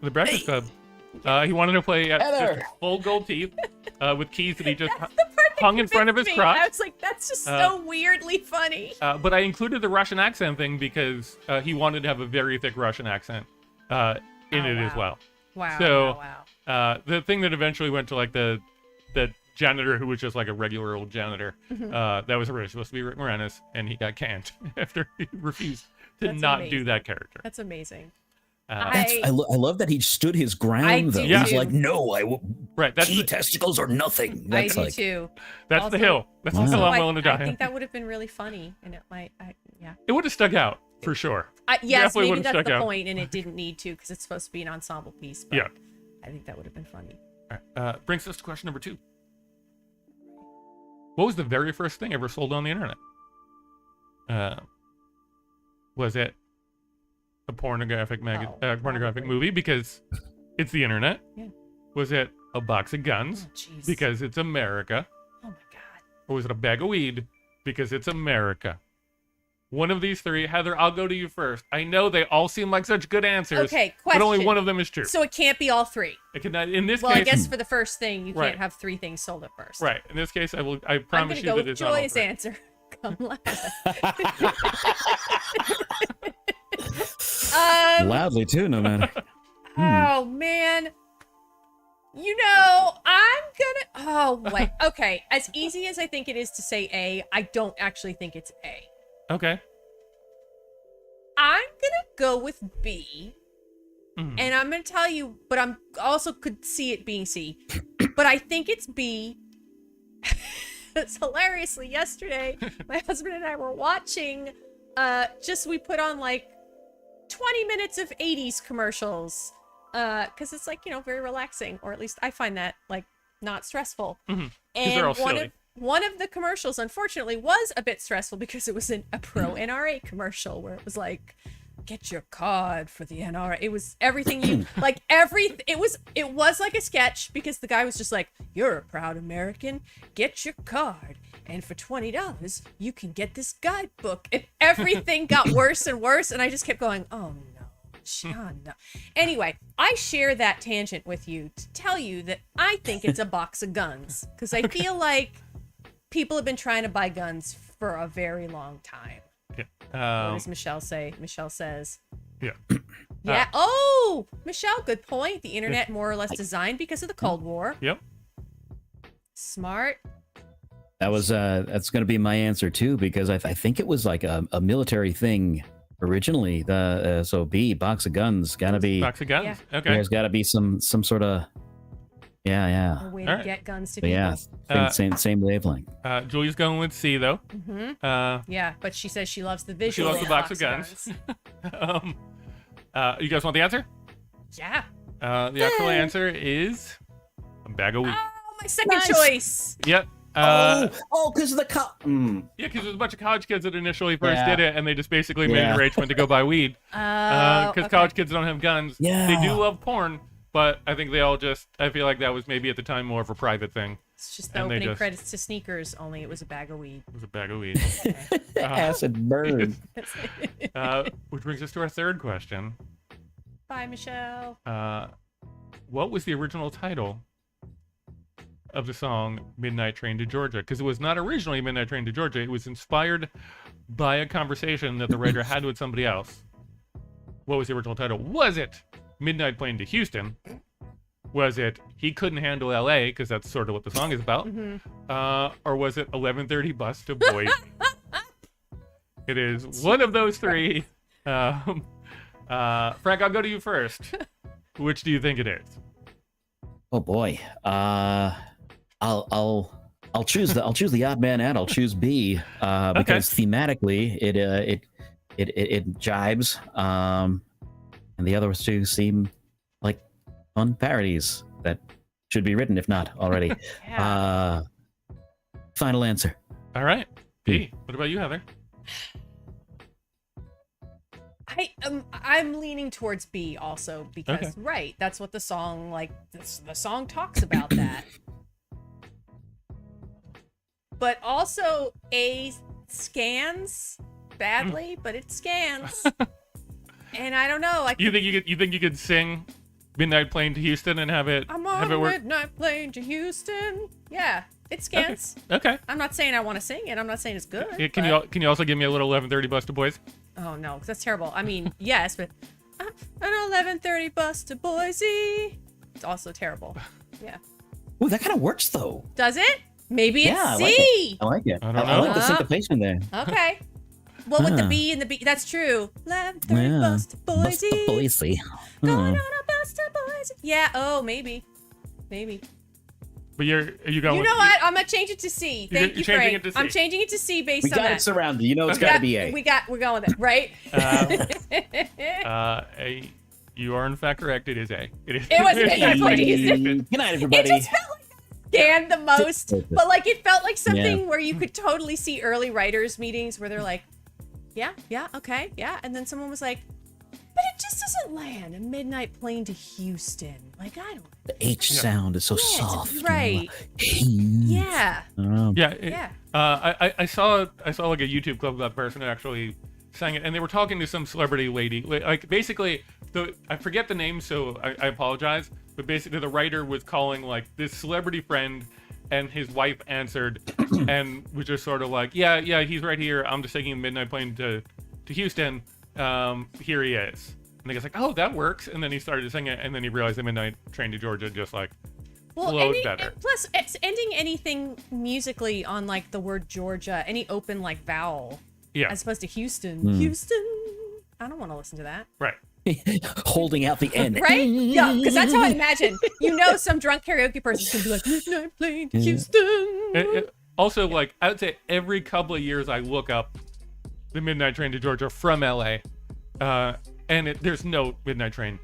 [SPEAKER 1] The Breakfast Club. He wanted to play at just full gold teeth with keys that he just hung in front of his crotch.
[SPEAKER 2] I was like, that's just so weirdly funny.
[SPEAKER 1] But I included the Russian accent thing because he wanted to have a very thick Russian accent in it as well.
[SPEAKER 2] Wow.
[SPEAKER 1] So the thing that eventually went to like the janitor who was just like a regular old janitor, that was originally supposed to be Rick Moranis, and he got canned after he refused to do that character.
[SPEAKER 2] That's amazing.
[SPEAKER 3] I love that he stood his ground, though. He's like, no,
[SPEAKER 1] that's
[SPEAKER 3] key testicles or nothing. That's
[SPEAKER 2] I do too.
[SPEAKER 1] That's also, the hill. That's the hill I'm willing to die on.
[SPEAKER 2] I think that would have been really funny, and it might,
[SPEAKER 1] It would have stuck out, for sure.
[SPEAKER 2] Yes, maybe that's the point, and it didn't need to, because it's supposed to be an ensemble piece, but I think that would have been funny.
[SPEAKER 1] All right, brings us to question number 2. What was the very first thing ever sold on the internet? Was it a pornographic movie because it's the internet?
[SPEAKER 2] Yeah.
[SPEAKER 1] Was it a box of guns because it's America?
[SPEAKER 2] Oh my god.
[SPEAKER 1] Or was it a bag of weed because it's America? One of these three. Heather, I'll go to you first. I know they all seem like such good answers.
[SPEAKER 2] Okay, question.
[SPEAKER 1] But only one of them is true.
[SPEAKER 2] So it can't be all three.
[SPEAKER 1] It cannot, in this
[SPEAKER 2] case.
[SPEAKER 1] case.
[SPEAKER 2] Well, I guess for the first thing, you can't have 3 things sold at first.
[SPEAKER 1] Right. In this case, I promise you that it's not all 3.
[SPEAKER 2] I'm going to go with Joy's answer. Come last.
[SPEAKER 3] Loudly too, no matter.
[SPEAKER 2] Oh man. You know, I'm gonna. Oh wait. Okay. As easy as I think it is to say A, I don't actually think it's A.
[SPEAKER 1] Okay.
[SPEAKER 2] I'm gonna go with B. And I'm gonna tell you, but I'm also could see it being C. But I think it's B. It's hilariously yesterday, my husband and I were watching. We put on like 20 minutes of 80s commercials. Because it's like, very relaxing, or at least I find that like not stressful.
[SPEAKER 1] And
[SPEAKER 2] they're all silly. One of the commercials, unfortunately, was a bit stressful because it was a pro NRA commercial where it was like, get your card for the NRA. It was everything you like. It was like a sketch because the guy was just like, you're a proud American, get your card, and for $20 you can get this guidebook. And everything got worse and worse, and I just kept going, oh no. Sean, no. Anyway, I share that tangent with you to tell you that I think it's a box of guns, because I feel like people have been trying to buy guns for a very long time.
[SPEAKER 1] Yeah.
[SPEAKER 2] What does Michelle say? Michelle says,
[SPEAKER 1] yeah.
[SPEAKER 2] Yeah. Michelle, good point. The internet more or less designed because of the Cold War.
[SPEAKER 1] Yep.
[SPEAKER 2] Smart.
[SPEAKER 3] That's going to be my answer too, because I think it was like a military thing originally. So B, box of guns, gotta be
[SPEAKER 1] box of guns.
[SPEAKER 2] Yeah.
[SPEAKER 1] Okay.
[SPEAKER 3] There's got to be some sort of Yeah.
[SPEAKER 2] A way
[SPEAKER 1] All
[SPEAKER 2] to
[SPEAKER 1] right.
[SPEAKER 2] get guns to
[SPEAKER 3] But
[SPEAKER 2] people.
[SPEAKER 3] yeah, same wavelength.
[SPEAKER 1] Julie's going with C though.
[SPEAKER 2] Yeah, but she says she loves the visual.
[SPEAKER 1] She loves the box of guns. You guys want the answer?
[SPEAKER 2] Yeah.
[SPEAKER 1] The actual answer is a bag of weed.
[SPEAKER 2] Oh, my second
[SPEAKER 3] Nice.
[SPEAKER 2] choice.
[SPEAKER 1] Yep.
[SPEAKER 3] Because of the cop.
[SPEAKER 1] Yeah, because there's a bunch of college kids that initially first
[SPEAKER 3] Yeah.
[SPEAKER 1] did it, and they just basically made an
[SPEAKER 3] Yeah.
[SPEAKER 1] arrangement to go buy weed. Because
[SPEAKER 2] Okay.
[SPEAKER 1] college kids don't have guns.
[SPEAKER 3] Yeah.
[SPEAKER 1] They do love porn, but I think they all just, I feel like that was maybe at the time more of a private thing.
[SPEAKER 2] It's just the
[SPEAKER 1] And they
[SPEAKER 2] opening
[SPEAKER 1] just-
[SPEAKER 2] credits to Sneakers, only it was a bag of weed.
[SPEAKER 1] It was a bag of weed.
[SPEAKER 3] Acid burn.
[SPEAKER 1] Which brings us to our third question.
[SPEAKER 2] Bye, Michelle.
[SPEAKER 1] What was the original title of the song Midnight Train to Georgia? Because it was not originally Midnight Train to Georgia. It was inspired by a conversation that the writer had with somebody else. What was the original title? Was it Midnight Plane to Houston? Was it He Couldn't Handle LA? Because that's sort of what the song is about. Or was it 11:30 Bus to Boise? It is one of those three. Frank, I'll go to you first. Which do you think it is?
[SPEAKER 3] Oh boy. I'll choose the odd man out. I'll choose B because thematically it jibes. And the other two seem like fun parodies that should be written if not already.
[SPEAKER 2] Yeah.
[SPEAKER 3] Final answer.
[SPEAKER 1] All right. B. What about you, Heather?
[SPEAKER 2] I'm leaning towards B also because right, that's what the song the song talks about that. But also A scans badly, but it scans. And I don't know.
[SPEAKER 1] You think you could sing Midnight Plane to Houston and have it
[SPEAKER 2] I'm
[SPEAKER 1] have
[SPEAKER 2] on
[SPEAKER 1] it
[SPEAKER 2] a
[SPEAKER 1] work?
[SPEAKER 2] midnight plane to Houston. Yeah, it scans.
[SPEAKER 1] Okay.
[SPEAKER 2] I'm not saying I want to sing it. I'm not saying it's good.
[SPEAKER 1] Yeah,
[SPEAKER 2] but-
[SPEAKER 1] can you also give me a little 11:30 Bus to Boise?
[SPEAKER 2] Oh no, because that's terrible. I mean, yes, but an 11:30 bus to Boise. It's also terrible. Yeah.
[SPEAKER 3] Oh, that kind of works though.
[SPEAKER 2] Does it? Maybe it's
[SPEAKER 3] Yeah, I
[SPEAKER 2] C.
[SPEAKER 3] like it. I like it.
[SPEAKER 1] I don't
[SPEAKER 3] I
[SPEAKER 1] know.
[SPEAKER 3] like the syncopation there.
[SPEAKER 2] Okay. Well, with the
[SPEAKER 3] Huh.
[SPEAKER 2] B and the B, that's true. 11:30
[SPEAKER 3] Yeah.
[SPEAKER 2] bus to Boise.
[SPEAKER 3] Boise.
[SPEAKER 2] Going
[SPEAKER 3] Hmm.
[SPEAKER 2] on a bus to Boise. Yeah. Oh, maybe.
[SPEAKER 1] But are you going?
[SPEAKER 2] You know what? I'm gonna change it to C. Thank
[SPEAKER 1] You're
[SPEAKER 2] you,
[SPEAKER 1] changing
[SPEAKER 2] Frank.
[SPEAKER 1] it to C.
[SPEAKER 2] I'm changing it to C based
[SPEAKER 3] We
[SPEAKER 2] on
[SPEAKER 3] got
[SPEAKER 2] that.
[SPEAKER 3] it surrounded. You know it's
[SPEAKER 1] Okay.
[SPEAKER 3] got to be A.
[SPEAKER 2] We're going with it, right?
[SPEAKER 1] You are in fact correct. It is A. It is.
[SPEAKER 2] It was Midnight Plane to Houston.
[SPEAKER 3] Good night,
[SPEAKER 2] It
[SPEAKER 3] everybody.
[SPEAKER 2] just felt like scanned the most, but like it felt like something
[SPEAKER 3] Yeah.
[SPEAKER 2] where you could totally see early writers meetings where they're like, yeah, okay, yeah, and then someone was like, but it just doesn't land. A midnight plane to Houston. Like I don't.
[SPEAKER 3] The H sound is so
[SPEAKER 2] Yeah,
[SPEAKER 3] soft.
[SPEAKER 2] right. Yeah. Yeah.
[SPEAKER 1] I saw like a YouTube clip of that person who actually sang it, and they were talking to some celebrity lady. Like basically, I forget the name, so I apologize. But basically, the writer was calling like this celebrity friend, and his wife answered, and was just sort of like, yeah, he's right here. I'm just taking a midnight plane to Houston. Here he is. And the guy's like, oh, that works. And then he started to sing it, and then he realized the midnight train to Georgia just like flowed better.
[SPEAKER 2] Plus, it's ending anything musically on like the word Georgia, any open like vowel,
[SPEAKER 1] Yeah.
[SPEAKER 2] as opposed to Houston. Houston. I don't want to listen to that.
[SPEAKER 1] Right.
[SPEAKER 3] Holding out the end.
[SPEAKER 2] Right? Yeah, because that's how I imagine. You know, some drunk karaoke person's gonna be like, midnight plane to Houston.
[SPEAKER 1] Also, like, I would say every couple of years I look up the midnight train to Georgia from LA, and there's no midnight train.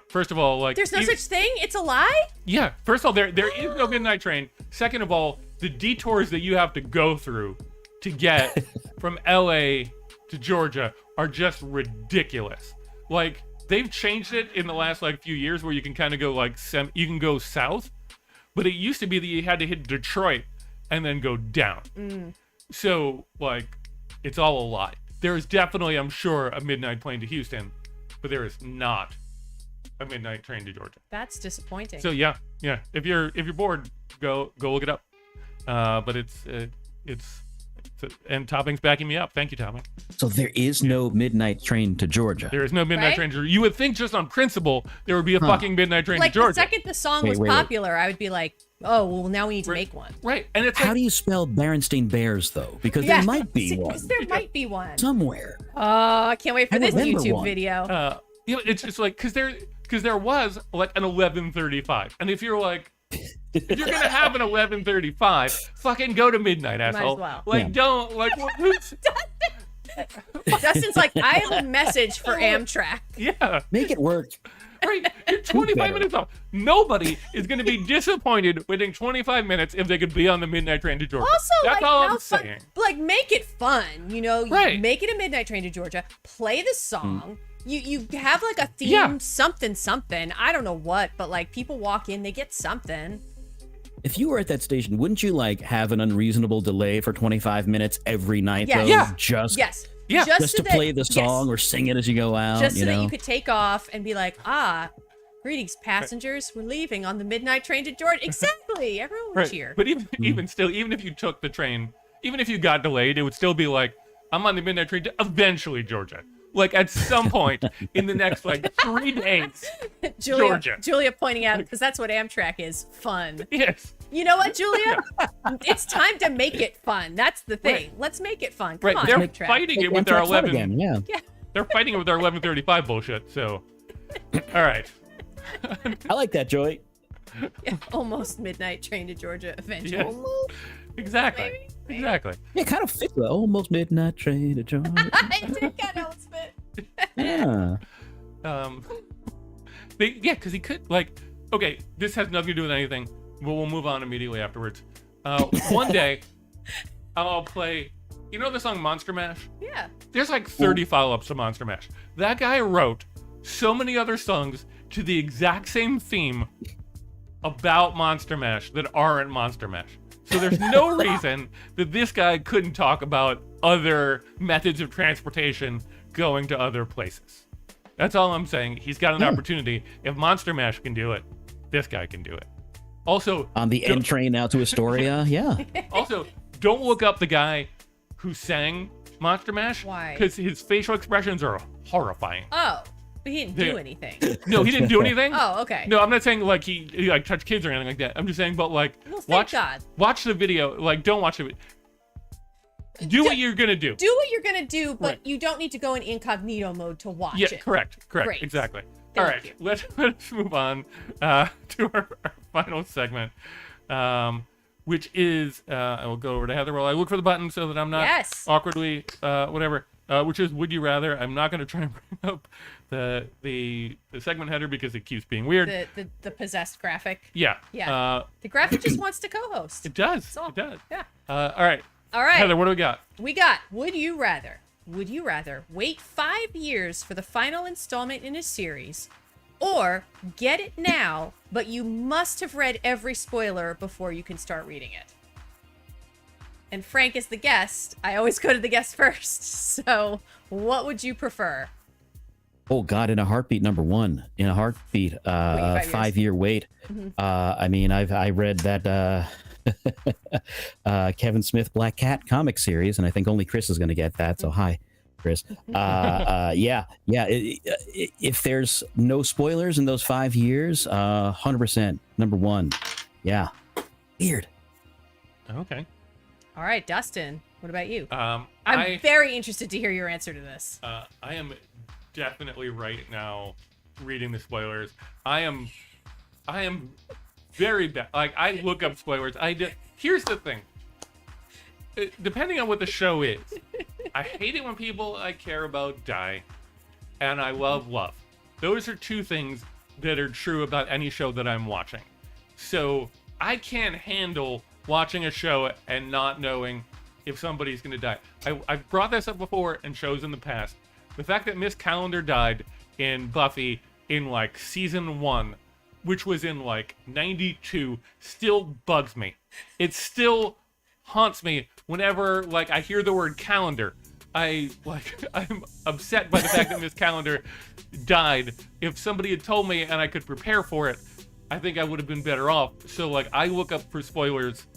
[SPEAKER 1] First of all, like,
[SPEAKER 2] There's no such thing? It's a lie?
[SPEAKER 1] Yeah. First of all, there is no midnight train. Second of all, the detours that you have to go through to get from LA to Georgia are just ridiculous. Like, they've changed it in the last like few years where you can kind of go like you can go south, but it used to be that you had to hit Detroit and then go down. So like, it's all a lie. There is definitely, I'm sure, a midnight plane to Houston, but there is not a midnight train to Georgia.
[SPEAKER 2] That's disappointing.
[SPEAKER 1] So yeah. If you're bored, go look it up. But it's and Topping's backing me up. Thank you, Topping.
[SPEAKER 3] So there is no midnight train to Georgia.
[SPEAKER 1] There is no midnight
[SPEAKER 2] Right?
[SPEAKER 1] train to Georgia. You would think just on principle there would be a fucking midnight train
[SPEAKER 2] like
[SPEAKER 1] to Georgia.
[SPEAKER 2] the second the song was
[SPEAKER 3] Wait.
[SPEAKER 2] popular, I would be like, oh, well, now we need to make one.
[SPEAKER 1] Right. And it's
[SPEAKER 3] How
[SPEAKER 1] like,
[SPEAKER 3] do you spell Berenstain Bears though? Because there might be one
[SPEAKER 2] Because there might be one.
[SPEAKER 3] somewhere.
[SPEAKER 2] Oh, I can't wait for
[SPEAKER 3] I
[SPEAKER 2] this
[SPEAKER 3] remember
[SPEAKER 2] YouTube
[SPEAKER 3] one.
[SPEAKER 2] video.
[SPEAKER 1] it's just like because there was like an 11:35, and if you're like, If you're gonna have an 11:35, fucking go to midnight,
[SPEAKER 2] as
[SPEAKER 1] asshole.
[SPEAKER 2] well.
[SPEAKER 1] Like,
[SPEAKER 3] Yeah.
[SPEAKER 1] don't like.
[SPEAKER 2] Dustin's like, I have a message for Amtrak.
[SPEAKER 1] Yeah,
[SPEAKER 3] Make it work.
[SPEAKER 1] right. You're 25 minutes off. Nobody is gonna be disappointed waiting 25 minutes if they could be on the midnight train to Georgia.
[SPEAKER 2] Also,
[SPEAKER 1] that's
[SPEAKER 2] like,
[SPEAKER 1] all
[SPEAKER 2] how
[SPEAKER 1] I'm
[SPEAKER 2] fun,
[SPEAKER 1] saying.
[SPEAKER 2] like, make it fun. You know, you
[SPEAKER 1] Right.
[SPEAKER 2] make it a midnight train to Georgia. Play the song. You have like a theme,
[SPEAKER 1] Yeah.
[SPEAKER 2] something. I don't know what, but like people walk in, they get something.
[SPEAKER 3] If you were at that station, wouldn't you like have an unreasonable delay for 25 minutes every night?
[SPEAKER 2] Yes.
[SPEAKER 3] Though?
[SPEAKER 1] Yeah.
[SPEAKER 3] Just
[SPEAKER 2] Yes.
[SPEAKER 1] Yeah.
[SPEAKER 3] just
[SPEAKER 2] so
[SPEAKER 3] to play the
[SPEAKER 2] yes.
[SPEAKER 3] song or sing it as you go out.
[SPEAKER 2] Just so
[SPEAKER 3] you know?
[SPEAKER 2] that you could take off and be like, greetings, passengers. We're leaving on the midnight train to Georgia. Exactly. Everyone would
[SPEAKER 1] Right.
[SPEAKER 2] cheer.
[SPEAKER 1] But even still, even if you took the train, even if you got delayed, it would still be like, I'm on the midnight train to eventually Georgia. Like at some point in the next like 3 days. Georgia.
[SPEAKER 2] Julia pointing out, because that's what Amtrak is, fun.
[SPEAKER 1] Yes.
[SPEAKER 2] You know what, Julia? It's time to make it fun. That's the thing.
[SPEAKER 1] Right.
[SPEAKER 2] Let's make it fun. Come
[SPEAKER 1] Right.
[SPEAKER 2] on,
[SPEAKER 1] They're
[SPEAKER 2] Amtrak.
[SPEAKER 1] fighting it
[SPEAKER 3] Make
[SPEAKER 1] with their
[SPEAKER 3] Amtrak fun
[SPEAKER 1] 11.
[SPEAKER 3] again, yeah.
[SPEAKER 1] They're fighting it with their 11:35 bullshit. So, all right.
[SPEAKER 3] I like that, Joy.
[SPEAKER 2] Almost midnight train to Georgia eventually.
[SPEAKER 1] Yes. Exactly.
[SPEAKER 2] Maybe.
[SPEAKER 1] Exactly.
[SPEAKER 3] Yeah, kind of fit the almost midnight train to Georgia.
[SPEAKER 2] I did kind of spit.
[SPEAKER 3] Yeah.
[SPEAKER 1] Because he could like. Okay, this has nothing to do with anything. But we'll move on immediately afterwards. One day, I'll play. You know the song Monster Mash?
[SPEAKER 2] Yeah.
[SPEAKER 1] There's like 30 follow-ups to Monster Mash. That guy wrote so many other songs to the exact same theme about Monster Mash that aren't Monster Mash. So there's no reason that this guy couldn't talk about other methods of transportation going to other places. That's all I'm saying. He's got an opportunity. If Monster Mash can do it, this guy can do it. Also,
[SPEAKER 3] On the N train out to Astoria, yeah.
[SPEAKER 1] don't look up the guy who sang Monster Mash.
[SPEAKER 2] Why?
[SPEAKER 1] Because his facial expressions are horrifying.
[SPEAKER 2] Oh, but he didn't do
[SPEAKER 1] Yeah.
[SPEAKER 2] anything.
[SPEAKER 1] No, he didn't do anything.
[SPEAKER 2] Oh, okay.
[SPEAKER 1] No, I'm not saying like he like touched kids or anything like that. I'm just saying, but like
[SPEAKER 2] Well, thank God.
[SPEAKER 1] watch the video. Like, don't watch it. Do what you're gonna do.
[SPEAKER 2] Do what you're gonna do, but
[SPEAKER 1] Right.
[SPEAKER 2] you don't need to go in incognito mode to watch
[SPEAKER 1] Yeah,
[SPEAKER 2] it.
[SPEAKER 1] correct,
[SPEAKER 2] Great.
[SPEAKER 1] exactly.
[SPEAKER 2] Thank
[SPEAKER 1] All right,
[SPEAKER 2] you.
[SPEAKER 1] let's move on to our final segment, which is I will go over to Heather while I look for the button so that I'm not
[SPEAKER 2] Yes.
[SPEAKER 1] awkwardly whatever. Which is Would You Rather. I'm not going to try and bring up the segment header because it keeps being weird.
[SPEAKER 2] The possessed graphic.
[SPEAKER 1] Yeah.
[SPEAKER 2] Yeah. The graphic just wants to co-host.
[SPEAKER 1] It does.
[SPEAKER 2] all.
[SPEAKER 1] It does.
[SPEAKER 2] Yeah.
[SPEAKER 1] All right.
[SPEAKER 2] All right.
[SPEAKER 1] Heather, what do we got?
[SPEAKER 2] We got Would You Rather? Would you rather wait 5 years for the final installment in a series, or get it now, but you must have read every spoiler before you can start reading it? And Frank is the guest. I always go to the guest first. So, what would you prefer?
[SPEAKER 3] Oh God, in a heartbeat, number one. In a heartbeat, 5 year wait. I mean, I read that Kevin Smith Black Cat comic series, and I think only Chris is going to get that. So hi, Chris. Yeah. If there's no spoilers in those 5 years, 100% number one. Yeah. Weird.
[SPEAKER 1] Okay.
[SPEAKER 2] All right, Dustin, what about you?
[SPEAKER 1] I'm
[SPEAKER 2] I'm very interested to hear your answer to this.
[SPEAKER 1] I am definitely right now reading the spoilers. I am very bad. Like, I look up spoilers. Here's the thing. Depending on what the show is, I hate it when people I care about die, and I love love. Those are two things that are true about any show that I'm watching. So I can't handle watching a show and not knowing if somebody's going to die. I've brought this up before in shows in the past. The fact that Miss Calendar died in Buffy in like season 1, which was in like 92, still bugs me. It still haunts me whenever like I hear the word calendar. I'm upset by the fact that Miss Calendar died. If somebody had told me and I could prepare for it, I think I would have been better off. So like I look up for spoilers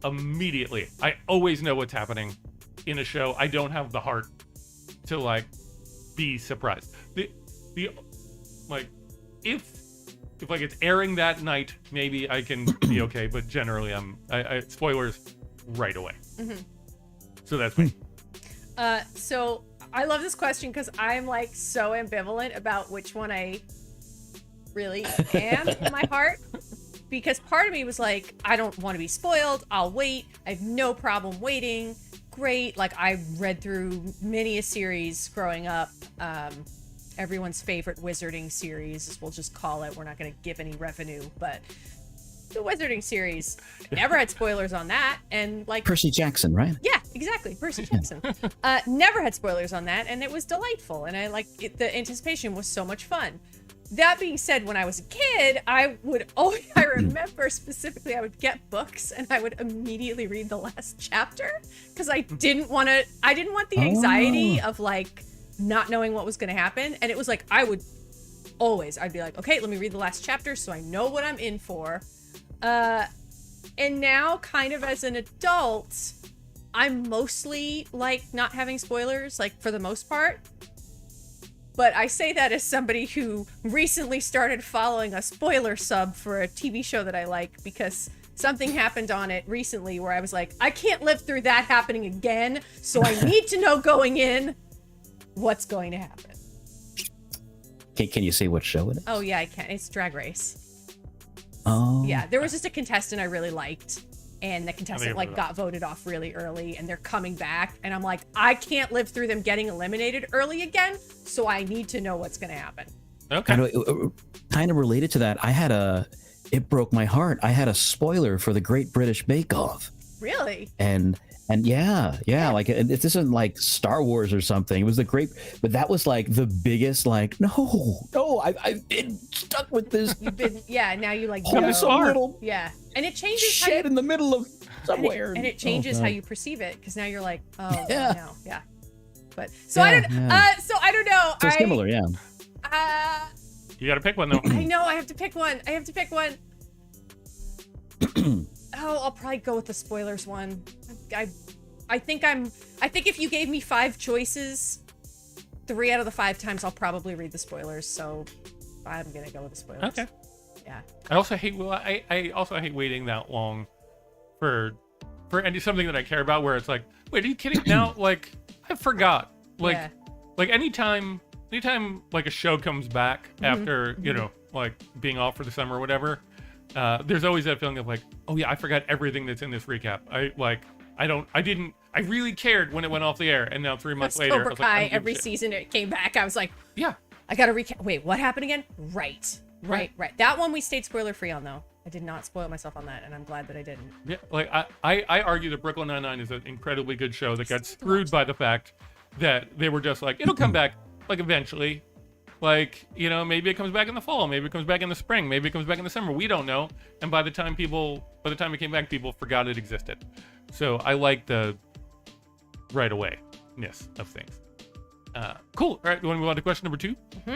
[SPEAKER 1] immediately. I always know what's happening in a show. I don't have the heart to like be surprised. The like if like it's airing that night, maybe I can be okay. But generally, I spoilers right away.
[SPEAKER 2] Mm-hmm.
[SPEAKER 1] So that's me.
[SPEAKER 2] So I love this question because I'm like so ambivalent about which one I really am in my heart. because part of me was like, I don't want to be spoiled. I'll wait. I have no problem waiting. Great. Like, I read through many a series growing up. Everyone's favorite wizarding series, as we'll just call it. We're not going to give any revenue, but the wizarding series never had spoilers on that. And like
[SPEAKER 3] Percy Jackson, right?
[SPEAKER 2] Yeah, exactly. Percy Jackson. Never had spoilers on that, and it was delightful. And I like it, the anticipation was so much fun. That being said, when I was a kid, I remember specifically, I would get books and I would immediately read the last chapter because I didn't want the anxiety of like not knowing what was going to happen. And it was like, I'd be like, okay, let me read the last chapter so I know what I'm in for. And now, kind of as an adult, I'm mostly like not having spoilers, like for the most part. But I say that as somebody who recently started following a spoiler sub for a TV show that I like because something happened on it recently where I was like, I can't live through that happening again, so I need to know going in what's going to happen.
[SPEAKER 3] Can you say what show it is?
[SPEAKER 2] Oh yeah, I can. It's Drag Race.
[SPEAKER 3] Oh.
[SPEAKER 2] Yeah, there was just a contestant I really liked, and the contestant like got voted off really early, and they're coming back, and I'm like, I can't live through them getting eliminated early again, so I need to know what's gonna happen.
[SPEAKER 1] Okay.
[SPEAKER 3] Kind of related to that, it broke my heart. I had a spoiler for the Great British Bake Off.
[SPEAKER 2] Really?
[SPEAKER 3] And yeah, like this isn't like Star Wars or something. It was but that was like the biggest, like, no, I've been stuck with this.
[SPEAKER 2] Now you like
[SPEAKER 3] little
[SPEAKER 2] and it changes
[SPEAKER 3] shed in the middle of somewhere.
[SPEAKER 2] And it changes how you perceive it, because now you're like, oh no, But I don't know.
[SPEAKER 3] So similar, yeah.
[SPEAKER 1] You gotta pick one though.
[SPEAKER 2] I know, I have to pick one. I'll probably go with the spoilers one. I think if you gave me 5 choices, 3 out of the 5 times I'll probably read the spoilers. So I'm gonna go with the spoilers.
[SPEAKER 1] Okay.
[SPEAKER 2] Yeah.
[SPEAKER 1] I also hate waiting that long for something that I care about, where it's like, wait, are you kidding? Now, like, I forgot. Like anytime like a show comes back after, like being off for the summer or whatever, there's always that feeling of like, oh yeah, I forgot everything that's in this recap. I really cared when it went off the air, and now 3 months later,
[SPEAKER 2] Cobra Kai, every season it came back, I was like,
[SPEAKER 1] yeah,
[SPEAKER 2] I gotta recap. Wait, what happened again? Right. That one we stayed spoiler free on, though. I did not spoil myself on that, and I'm glad that I didn't.
[SPEAKER 1] Yeah, like I argue that Brooklyn Nine-Nine is an incredibly good show that got screwed by the fact that they were just like, it'll come back like eventually. Like, maybe it comes back in the fall, maybe it comes back in the spring, maybe it comes back in the summer. We don't know. And by the time it came back, people forgot it existed. So I like the right away-ness of things. Cool. All right, you want to move on to question number 2?
[SPEAKER 2] Mm-hmm.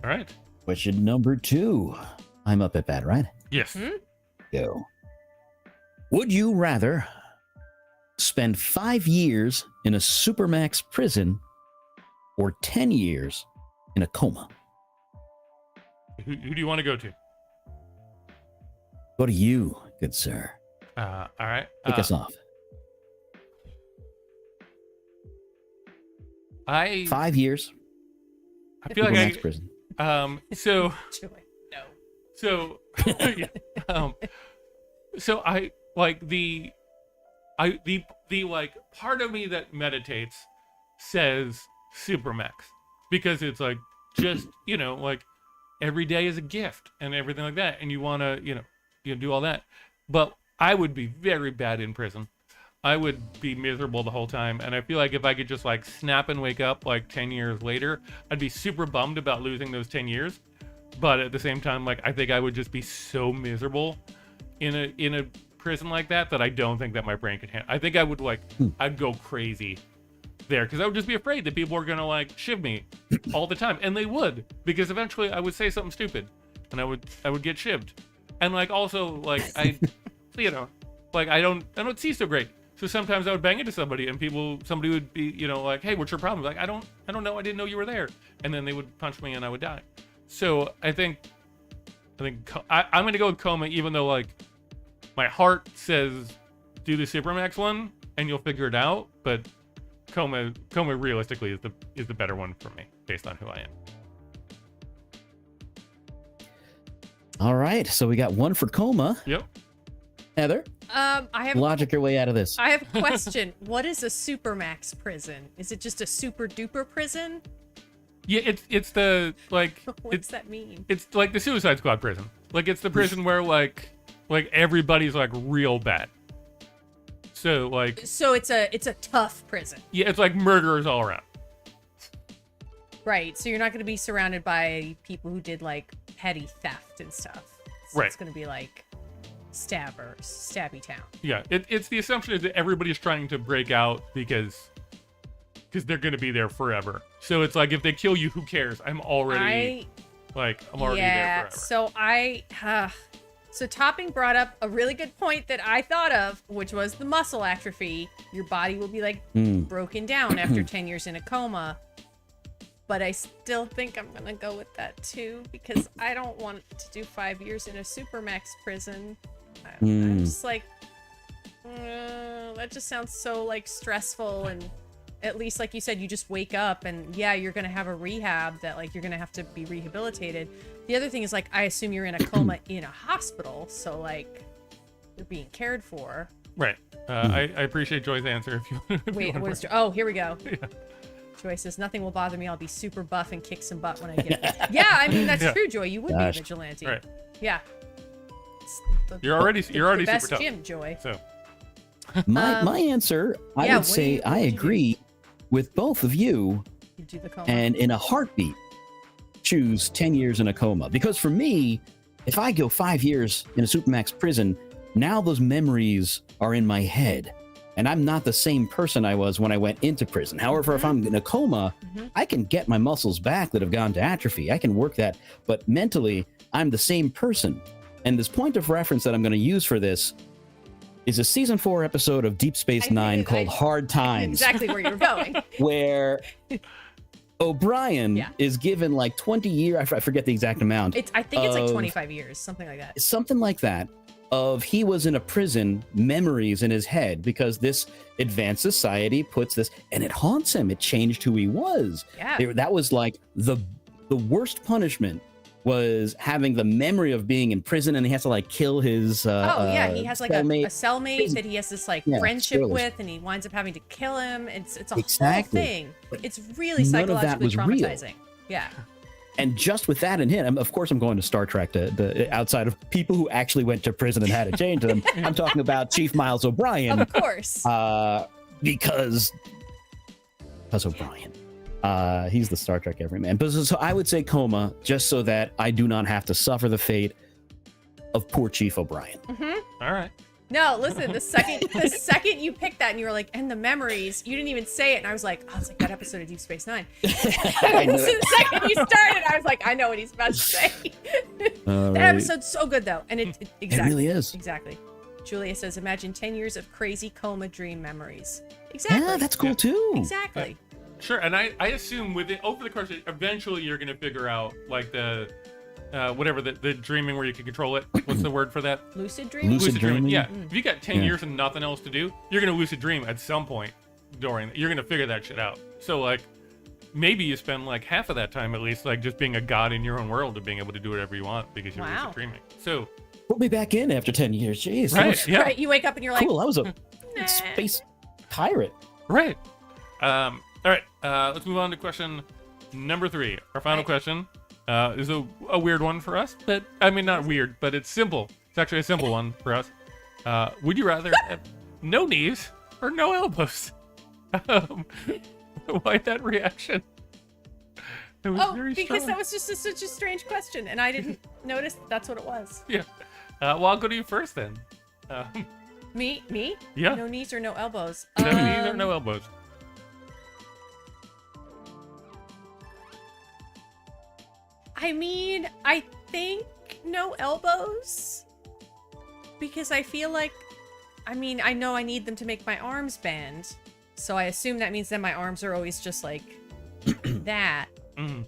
[SPEAKER 1] All right.
[SPEAKER 3] Question number 2. I'm up at bat, right?
[SPEAKER 1] Yes.
[SPEAKER 2] Mm-hmm.
[SPEAKER 3] Go. Would you rather spend 5 years in a supermax prison or 10 years in a coma?
[SPEAKER 1] Who do you want to go to?
[SPEAKER 3] Go to you, good sir.
[SPEAKER 1] All right.
[SPEAKER 3] Kick us off. 5 years.
[SPEAKER 1] I feel like
[SPEAKER 3] supermax prison.
[SPEAKER 1] So
[SPEAKER 2] No.
[SPEAKER 1] So yeah. So I like the like part of me that meditates says supermax, because it's like, just, like every day is a gift and everything like that, and you want to, you do all that. But I would be very bad in prison. I would be miserable the whole time, and I feel like if I could just like snap and wake up like 10 years later, I'd be super bummed about losing those 10 years. But at the same time, like, I think I would just be so miserable in a prison like that I don't think that my brain could handle. I think I would I'd go crazy there, because I would just be afraid that people were gonna like shiv me all the time, and they would, because eventually I would say something stupid, and I would get shivved, and like also like I don't see so great. So sometimes I would bang into somebody, and somebody would be, like, hey, what's your problem? Like, I don't know. I didn't know you were there. And then they would punch me and I would die. So I think I'm going to go with coma, even though like my heart says do the Supermax one and you'll figure it out. But coma realistically is the better one for me based on who I am.
[SPEAKER 3] All right, so we got one for coma.
[SPEAKER 1] Yep.
[SPEAKER 3] Heather,
[SPEAKER 2] I have
[SPEAKER 3] logic your way out of this.
[SPEAKER 2] I have a question. What is a supermax prison? Is it just a super duper prison?
[SPEAKER 1] Yeah, it's the like
[SPEAKER 2] What does that mean?
[SPEAKER 1] it's like the Suicide Squad prison. Like it's the prison where like everybody's like real bad. So like
[SPEAKER 2] So it's a tough prison.
[SPEAKER 1] yeah, it's like murderers all around.
[SPEAKER 2] Right. So you're not going to be surrounded by people who did like petty theft and stuff. So
[SPEAKER 1] Right.
[SPEAKER 2] It's going to be like stabbers, stabby town.
[SPEAKER 1] Yeah, it's the assumption is that everybody's trying to break out because they're gonna be there forever. So it's like if they kill you, who cares? I'm already
[SPEAKER 2] Yeah.
[SPEAKER 1] there forever.
[SPEAKER 2] So Topping brought up a really good point that I thought of, which was the muscle atrophy. Your body will be like broken down after 10 years in a coma. But I still think I'm gonna go with that too because I don't want to do 5 years in a supermax prison. I'm just like, that just sounds so like stressful, and at least like you said, you just wake up and yeah, you're gonna have a rehab that like you're gonna have to be rehabilitated. The other thing is like I assume you're in a coma in a hospital, so like you're being cared for.
[SPEAKER 1] Right. I appreciate Joy's answer. If you
[SPEAKER 2] Wait,
[SPEAKER 1] want
[SPEAKER 2] what is
[SPEAKER 1] to-
[SPEAKER 2] oh, here we go.
[SPEAKER 1] Yeah.
[SPEAKER 2] Joy says nothing will bother me. I'll be super buff and kick some butt when I get it. Yeah, I mean that's
[SPEAKER 1] Yeah.
[SPEAKER 2] true, Joy. You would be a
[SPEAKER 3] Gosh.
[SPEAKER 2] vigilante.
[SPEAKER 1] Right.
[SPEAKER 2] Yeah. It's
[SPEAKER 1] You're already
[SPEAKER 2] the best
[SPEAKER 1] super tough.
[SPEAKER 2] gym, Joy.
[SPEAKER 1] So
[SPEAKER 3] My answer, I
[SPEAKER 2] yeah,
[SPEAKER 3] would say
[SPEAKER 2] what
[SPEAKER 3] I
[SPEAKER 2] would you do?
[SPEAKER 3] agree with both of you,
[SPEAKER 2] You do the coma.
[SPEAKER 3] and in a heartbeat, choose 10 years in a coma. Because for me, if I go 5 years in a supermax prison, now those memories are in my head. And I'm not the same person I was when I went into prison. However, if I'm in a coma, I can get my muscles back that have gone to atrophy. I can work that. But mentally, I'm the same person. And this point of reference that I'm going to use for this is a season 4 episode of Deep Space
[SPEAKER 2] I
[SPEAKER 3] Nine
[SPEAKER 2] knew-
[SPEAKER 3] called
[SPEAKER 2] I-
[SPEAKER 3] Hard Times,
[SPEAKER 2] Exactly where you were going.
[SPEAKER 3] where O'Brien
[SPEAKER 2] Yeah.
[SPEAKER 3] is given like 20 years, I forget the exact amount.
[SPEAKER 2] I think it's like
[SPEAKER 3] of-
[SPEAKER 2] 25 years, something like that.
[SPEAKER 3] Something like that, of he was in a prison, memories in his head, because this advanced society puts this, and it haunts him. It changed who he was.
[SPEAKER 2] Yeah.
[SPEAKER 3] That was like the worst punishment, was having the memory of being in prison, and he has to like kill his
[SPEAKER 2] Oh yeah, he has like a
[SPEAKER 3] cellmate.
[SPEAKER 2] cellmate that he has this like
[SPEAKER 3] Yeah,
[SPEAKER 2] friendship
[SPEAKER 3] spoilers.
[SPEAKER 2] with, and he winds up having to kill him. It's a
[SPEAKER 3] Exactly.
[SPEAKER 2] whole thing.
[SPEAKER 3] But
[SPEAKER 2] It's really
[SPEAKER 3] none of that
[SPEAKER 2] psychologically
[SPEAKER 3] was real.
[SPEAKER 2] traumatizing. Yeah.
[SPEAKER 3] And just with that in him, of course, I'm going to Star Trek, the outside of people who actually went to prison and had it changed to them. I'm talking about Chief Miles O'Brien,
[SPEAKER 2] Of course.
[SPEAKER 3] because O'Brien. He's the Star Trek everyman. But so I would say coma, just so that I do not have to suffer the fate of poor Chief O'Brien.
[SPEAKER 1] all right.
[SPEAKER 2] No, listen, the second you picked that and you were like, and the memories, you didn't even say it, and I was like that episode of Deep Space Nine.
[SPEAKER 3] I knew
[SPEAKER 2] So
[SPEAKER 3] it.
[SPEAKER 2] the second you started, I was like, I know what he's about to say.
[SPEAKER 3] All
[SPEAKER 2] That
[SPEAKER 3] right.
[SPEAKER 2] episode's so good though, and it
[SPEAKER 3] It
[SPEAKER 2] exactly
[SPEAKER 3] really is.
[SPEAKER 2] exactly. Julia says, imagine 10 years of crazy coma dream memories. Exactly.
[SPEAKER 3] Yeah, that's cool too.
[SPEAKER 2] Exactly.
[SPEAKER 1] Sure, and I assume over the course, eventually you're gonna figure out like the whatever the dreaming where you can control it. What's the word for that?
[SPEAKER 2] Lucid dreaming.
[SPEAKER 3] Lucid dreaming?
[SPEAKER 1] Yeah. If you got 10
[SPEAKER 3] Yeah.
[SPEAKER 1] years and nothing else to do, you're gonna lucid dream at some point during. You're gonna figure that shit out. So like, maybe you spend like half of that time at least like just being a god in your own world and being able to do whatever you want because you're
[SPEAKER 2] Wow.
[SPEAKER 1] lucid dreaming. So
[SPEAKER 3] Put me back in after 10 years. Jeez. that
[SPEAKER 1] right,
[SPEAKER 3] was
[SPEAKER 1] yeah,
[SPEAKER 2] Right. You wake up and you're like,
[SPEAKER 3] Cool. I was a
[SPEAKER 2] nah.
[SPEAKER 3] space pirate.
[SPEAKER 1] right. All right. Let's move on to question number 3. Our final
[SPEAKER 2] Right.
[SPEAKER 1] question is a weird one for us, but I mean not weird, but it's simple. It's actually a simple one for us. Would you rather have no knees or no elbows? Why that reaction? It was
[SPEAKER 2] Oh,
[SPEAKER 1] very
[SPEAKER 2] because
[SPEAKER 1] strong.
[SPEAKER 2] that was just such a strange question, and I didn't notice that's what it was.
[SPEAKER 1] Yeah. Well, I'll go to you first then.
[SPEAKER 2] Me?
[SPEAKER 1] Yeah.
[SPEAKER 2] No knees or no elbows.
[SPEAKER 1] No knees or no elbows.
[SPEAKER 2] I mean, I think no elbows. Because I feel like, I mean, I know I need them to make my arms bend. So I assume that means that my arms are always just like that.
[SPEAKER 1] Mm.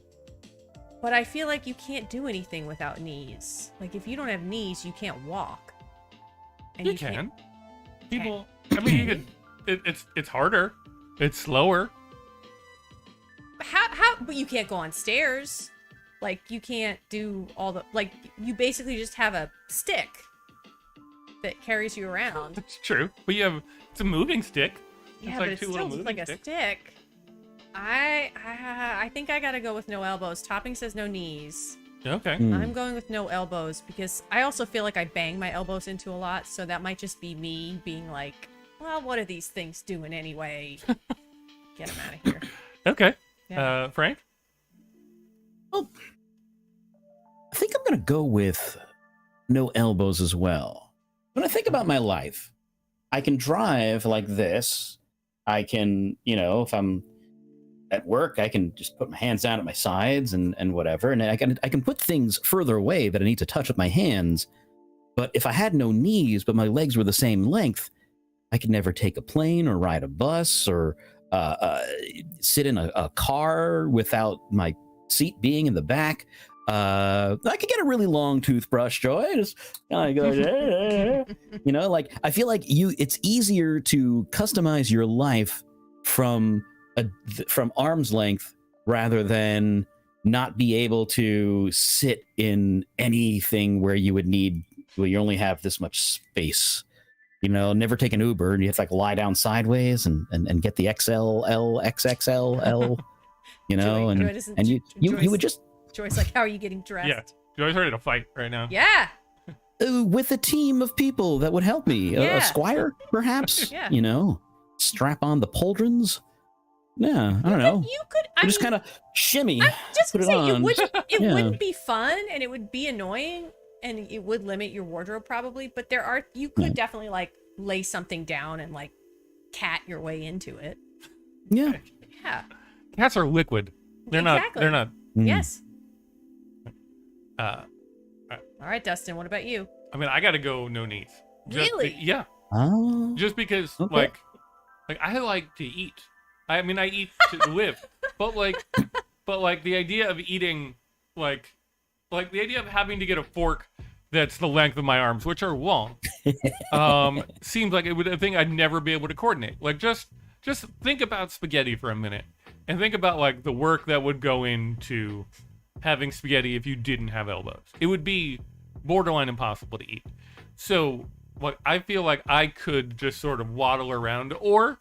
[SPEAKER 2] But I feel like you can't do anything without knees. Like if you don't have knees, you can't walk. And
[SPEAKER 1] You can. People. I mean, you could. It's harder. It's slower.
[SPEAKER 2] How? But you can't go on stairs. Like, you can't do all the, like, you basically just have a stick that carries you around.
[SPEAKER 1] It's true. But it's a moving stick.
[SPEAKER 2] Yeah,
[SPEAKER 1] it's
[SPEAKER 2] but
[SPEAKER 1] like
[SPEAKER 2] it's
[SPEAKER 1] two
[SPEAKER 2] still
[SPEAKER 1] little
[SPEAKER 2] just
[SPEAKER 1] moving
[SPEAKER 2] like a
[SPEAKER 1] sticks.
[SPEAKER 2] stick. I think I gotta go with no elbows. Topping says no knees.
[SPEAKER 1] Okay.
[SPEAKER 2] I'm going with no elbows because I also feel like I bang my elbows into a lot, so that might just be me being like, well, what are these things doing anyway? Get them out of here.
[SPEAKER 1] Okay.
[SPEAKER 2] Yeah.
[SPEAKER 1] Frank?
[SPEAKER 3] Well, I think I'm going to go with no elbows as well. When I think about my life, I can drive like this. I can, if I'm at work, I can just put my hands down at my sides and whatever. And I can put things further away that I need to touch with my hands. But if I had no knees, but my legs were the same length, I could never take a plane or ride a bus or sit in a car without my seat being in the back. I could get a really long toothbrush, Joy. Just kind of go, like I feel like it's easier to customize your life from arm's length rather than not be able to sit in anything where you only have this much space. Never take an Uber and you have to like lie down sideways and get the XL, L, XXL, L, and you would just
[SPEAKER 2] Joy's like, how are you getting dressed?
[SPEAKER 1] Yeah. Joy's ready to fight right now.
[SPEAKER 2] Yeah.
[SPEAKER 3] With a team of people that would help me,
[SPEAKER 2] Yeah.
[SPEAKER 3] a squire perhaps,
[SPEAKER 2] Yeah.
[SPEAKER 3] strap on the pauldrons. Yeah, I don't know.
[SPEAKER 2] You could.
[SPEAKER 3] Just kind of shimmy.
[SPEAKER 2] I'm just
[SPEAKER 3] put
[SPEAKER 2] gonna
[SPEAKER 3] it
[SPEAKER 2] say
[SPEAKER 3] on.
[SPEAKER 2] it
[SPEAKER 3] Yeah.
[SPEAKER 2] wouldn't be fun and it would be annoying and it would limit your wardrobe probably, but you could definitely like lay something down and like cat your way into it.
[SPEAKER 3] Yeah.
[SPEAKER 2] Yeah.
[SPEAKER 1] Cats are liquid. They're
[SPEAKER 2] Exactly.
[SPEAKER 1] not.
[SPEAKER 2] Yes.
[SPEAKER 1] Uh,
[SPEAKER 2] All right, Dustin, what about you?
[SPEAKER 1] I mean, I got to go no knees.
[SPEAKER 2] Really?
[SPEAKER 1] Yeah.
[SPEAKER 3] Oh.
[SPEAKER 1] Just because,
[SPEAKER 3] Okay.
[SPEAKER 1] like I like to eat. I mean, I eat to live, but the idea of eating, like the idea of having to get a fork that's the length of my arms, which are long, seems like it would a thing I'd never be able to coordinate. Like, just think about spaghetti for a minute, and think about like the work that would go into having spaghetti if you didn't have elbows. It would be borderline impossible to eat. So, like, I feel like I could just sort of waddle around, or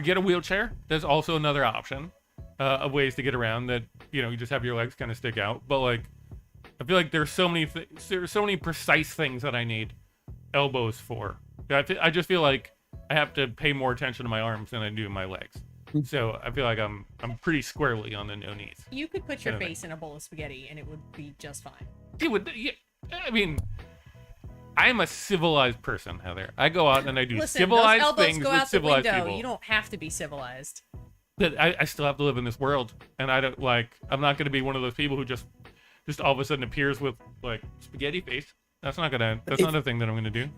[SPEAKER 1] get a wheelchair. There's also another option of ways to get around that, you just have your legs kind of stick out. But like, I feel like there's so many precise things that I need elbows for. I just feel like I have to pay more attention to my arms than I do my legs. So I feel like I'm pretty squarely on the no knees.
[SPEAKER 2] You could put your
[SPEAKER 1] Kind of
[SPEAKER 2] face in a bowl of spaghetti and it would be just fine.
[SPEAKER 1] It would. Yeah, I mean, I'm a civilized person, Heather. I go out and I do
[SPEAKER 2] Listen,
[SPEAKER 1] civilized
[SPEAKER 2] those elbows
[SPEAKER 1] things
[SPEAKER 2] go
[SPEAKER 1] with
[SPEAKER 2] out the
[SPEAKER 1] civilized
[SPEAKER 2] window.
[SPEAKER 1] people.
[SPEAKER 2] You don't have to be civilized.
[SPEAKER 1] But I still have to live in this world, and I don't I'm not going to be one of those people who just all of a sudden appears with like spaghetti face. That's not a thing that I'm gonna do.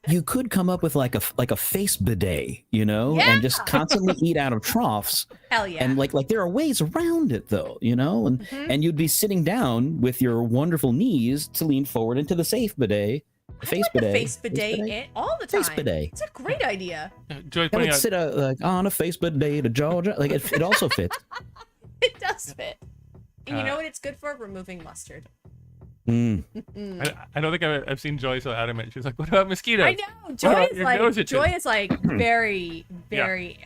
[SPEAKER 3] You could come up with like a face bidet,
[SPEAKER 2] Yeah.
[SPEAKER 3] and just constantly eat out of troughs.
[SPEAKER 2] Hell yeah.
[SPEAKER 3] And like there are ways around it though, and you'd be sitting down with your wonderful knees to lean forward into the safe bidet.
[SPEAKER 2] I like the face bidet all the time.
[SPEAKER 3] Face bidet.
[SPEAKER 2] It's a great idea.
[SPEAKER 1] Joy
[SPEAKER 3] I
[SPEAKER 1] pointing
[SPEAKER 3] would
[SPEAKER 1] out,
[SPEAKER 3] sit on a face bidet to Georgia. Like it also fits.
[SPEAKER 2] It does fit. And you know what it's good for? Removing mustard. Mm.
[SPEAKER 1] I don't think I've seen Joy so adamant. She's like, "What about mosquitoes?"
[SPEAKER 2] I know.
[SPEAKER 1] What
[SPEAKER 2] Joy
[SPEAKER 1] about
[SPEAKER 2] is
[SPEAKER 1] your
[SPEAKER 2] like
[SPEAKER 1] nose itching?
[SPEAKER 2] Joy is like very, very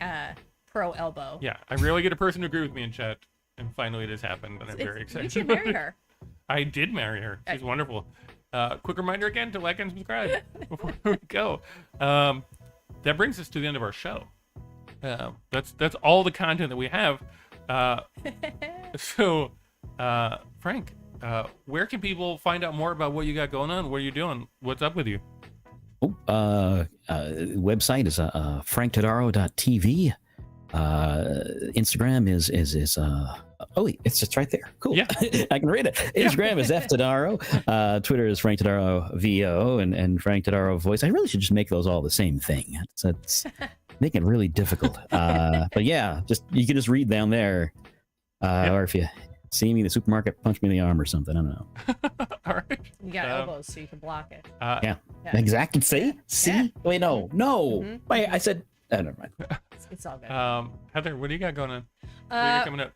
[SPEAKER 2] pro elbow.
[SPEAKER 1] Yeah, I rarely get a person to agree with me in chat, and finally it has happened, and I'm very excited.
[SPEAKER 2] You should marry her.
[SPEAKER 1] I did marry her. She's wonderful. Quick reminder again to like and subscribe before we go. That brings us to the end of our show. That's all the content that we have. So, Frank, where can people find out more about what you got going on? What are you doing? What's up with you?
[SPEAKER 3] Website is franktodaro.tv. Instagram is it's just right there. Cool.
[SPEAKER 1] Yeah.
[SPEAKER 3] I can read it. Instagram is ftodaro. Twitter is Frank Todaro VO and Frank Todaro voice. I really should just make those all the same thing. It's making it really difficult. But yeah, you can just read down there. Or if you see me in the supermarket, punch me in the arm or something. I don't know.
[SPEAKER 1] All right.
[SPEAKER 2] You got elbows, so you can block it.
[SPEAKER 3] Yeah. Exactly. See?
[SPEAKER 2] Yeah.
[SPEAKER 3] Wait, no. Wait, I said. Never mind.
[SPEAKER 2] It's all good.
[SPEAKER 1] Heather, what do you got going on? What are you coming up?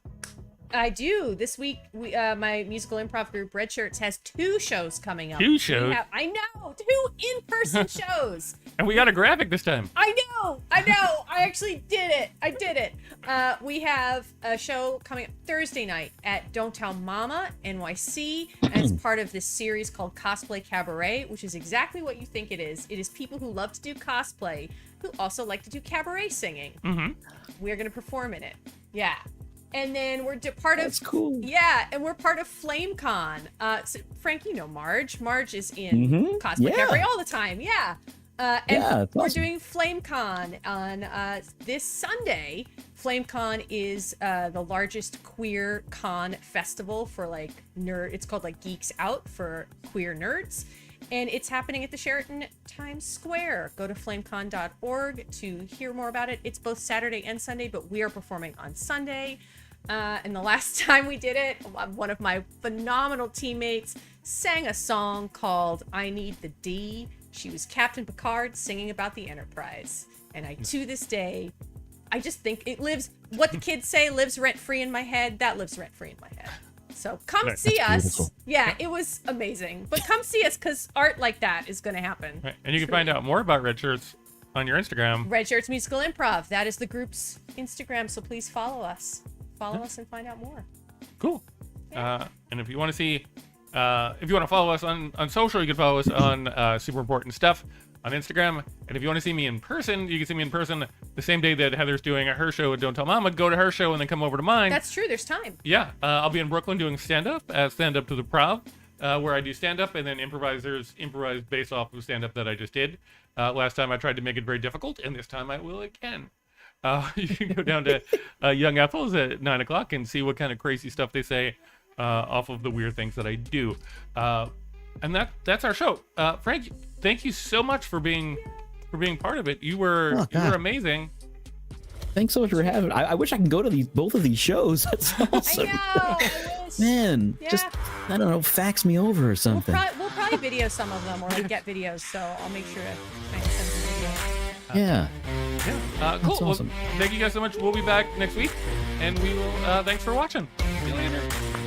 [SPEAKER 2] I do. This week, my musical improv group, Red Shirts, has 2 shows coming up.
[SPEAKER 1] 2 shows?
[SPEAKER 2] I know, 2 in-person shows.
[SPEAKER 1] And we got a graphic this time.
[SPEAKER 2] I know. I actually did it. I did it. We have a show coming up Thursday night at Don't Tell Mama, NYC, and it's part of this series called Cosplay Cabaret, which is exactly what you think it is. It is people who love to do cosplay who also like to do cabaret singing.
[SPEAKER 1] Mm-hmm.
[SPEAKER 2] We're going to perform in it. Yeah. And then we're part of...
[SPEAKER 3] That's cool.
[SPEAKER 2] Yeah, and we're part of FlameCon. So Frank, you know Marge. Marge is in Cosplay Cabaret all the time. Yeah. And we're doing FlameCon on this Sunday. FlameCon is the largest queer con festival for like nerd. It's called like Geeks Out for queer nerds. And it's happening at the Sheraton Times Square. Go to flamecon.org to hear more about it. It's both Saturday and Sunday, but we are performing on Sunday. And the last time we did it, one of my phenomenal teammates sang a song called I Need the D. She was Captain Picard singing about the Enterprise. And to this day, I just think it lives, what the kids say lives rent-free in my head, that lives rent-free in my head. So come see us. Beautiful. Yeah, it was amazing. But come see us because art like that is going to happen.
[SPEAKER 1] Right. And you can find out more about Red Shirts on your Instagram.
[SPEAKER 2] Red Shirts Musical Improv. That is the group's Instagram, so please follow us. Follow us and find out more.
[SPEAKER 1] Cool. Yeah. And if you want to see, if you want to follow us on social, you can follow us on Super Important Stuff on Instagram. And if you want to see me in person, you can see me in person the same day that Heather's doing her show at Don't Tell Mama. Go to her show and then come over to mine.
[SPEAKER 2] That's true. There's time.
[SPEAKER 1] Yeah. I'll be in Brooklyn doing stand-up at Stand Up to the Prov, where I do stand-up and then improvisers improvise based off of stand-up that I just did. Last time I tried to make it very difficult, and this time I will again. You can go down to Young Ethel's at 9 o'clock and see what kind of crazy stuff they say off of the weird things that I do. And that's our show. Frank, thank you so much for being part of it. You were amazing.
[SPEAKER 3] Thanks so much for having me. I wish I could go to both of these shows. That's awesome.
[SPEAKER 2] I know. I wish.
[SPEAKER 3] Man, just, I don't know, fax me over or something.
[SPEAKER 2] We'll probably video some of them or like get videos, so I'll make sure to kind of send some videos.
[SPEAKER 3] Yeah.
[SPEAKER 1] Cool.
[SPEAKER 3] That's awesome.
[SPEAKER 1] Well, thank you guys so much. We'll be back next week, and we will. Thanks for watching. See you later.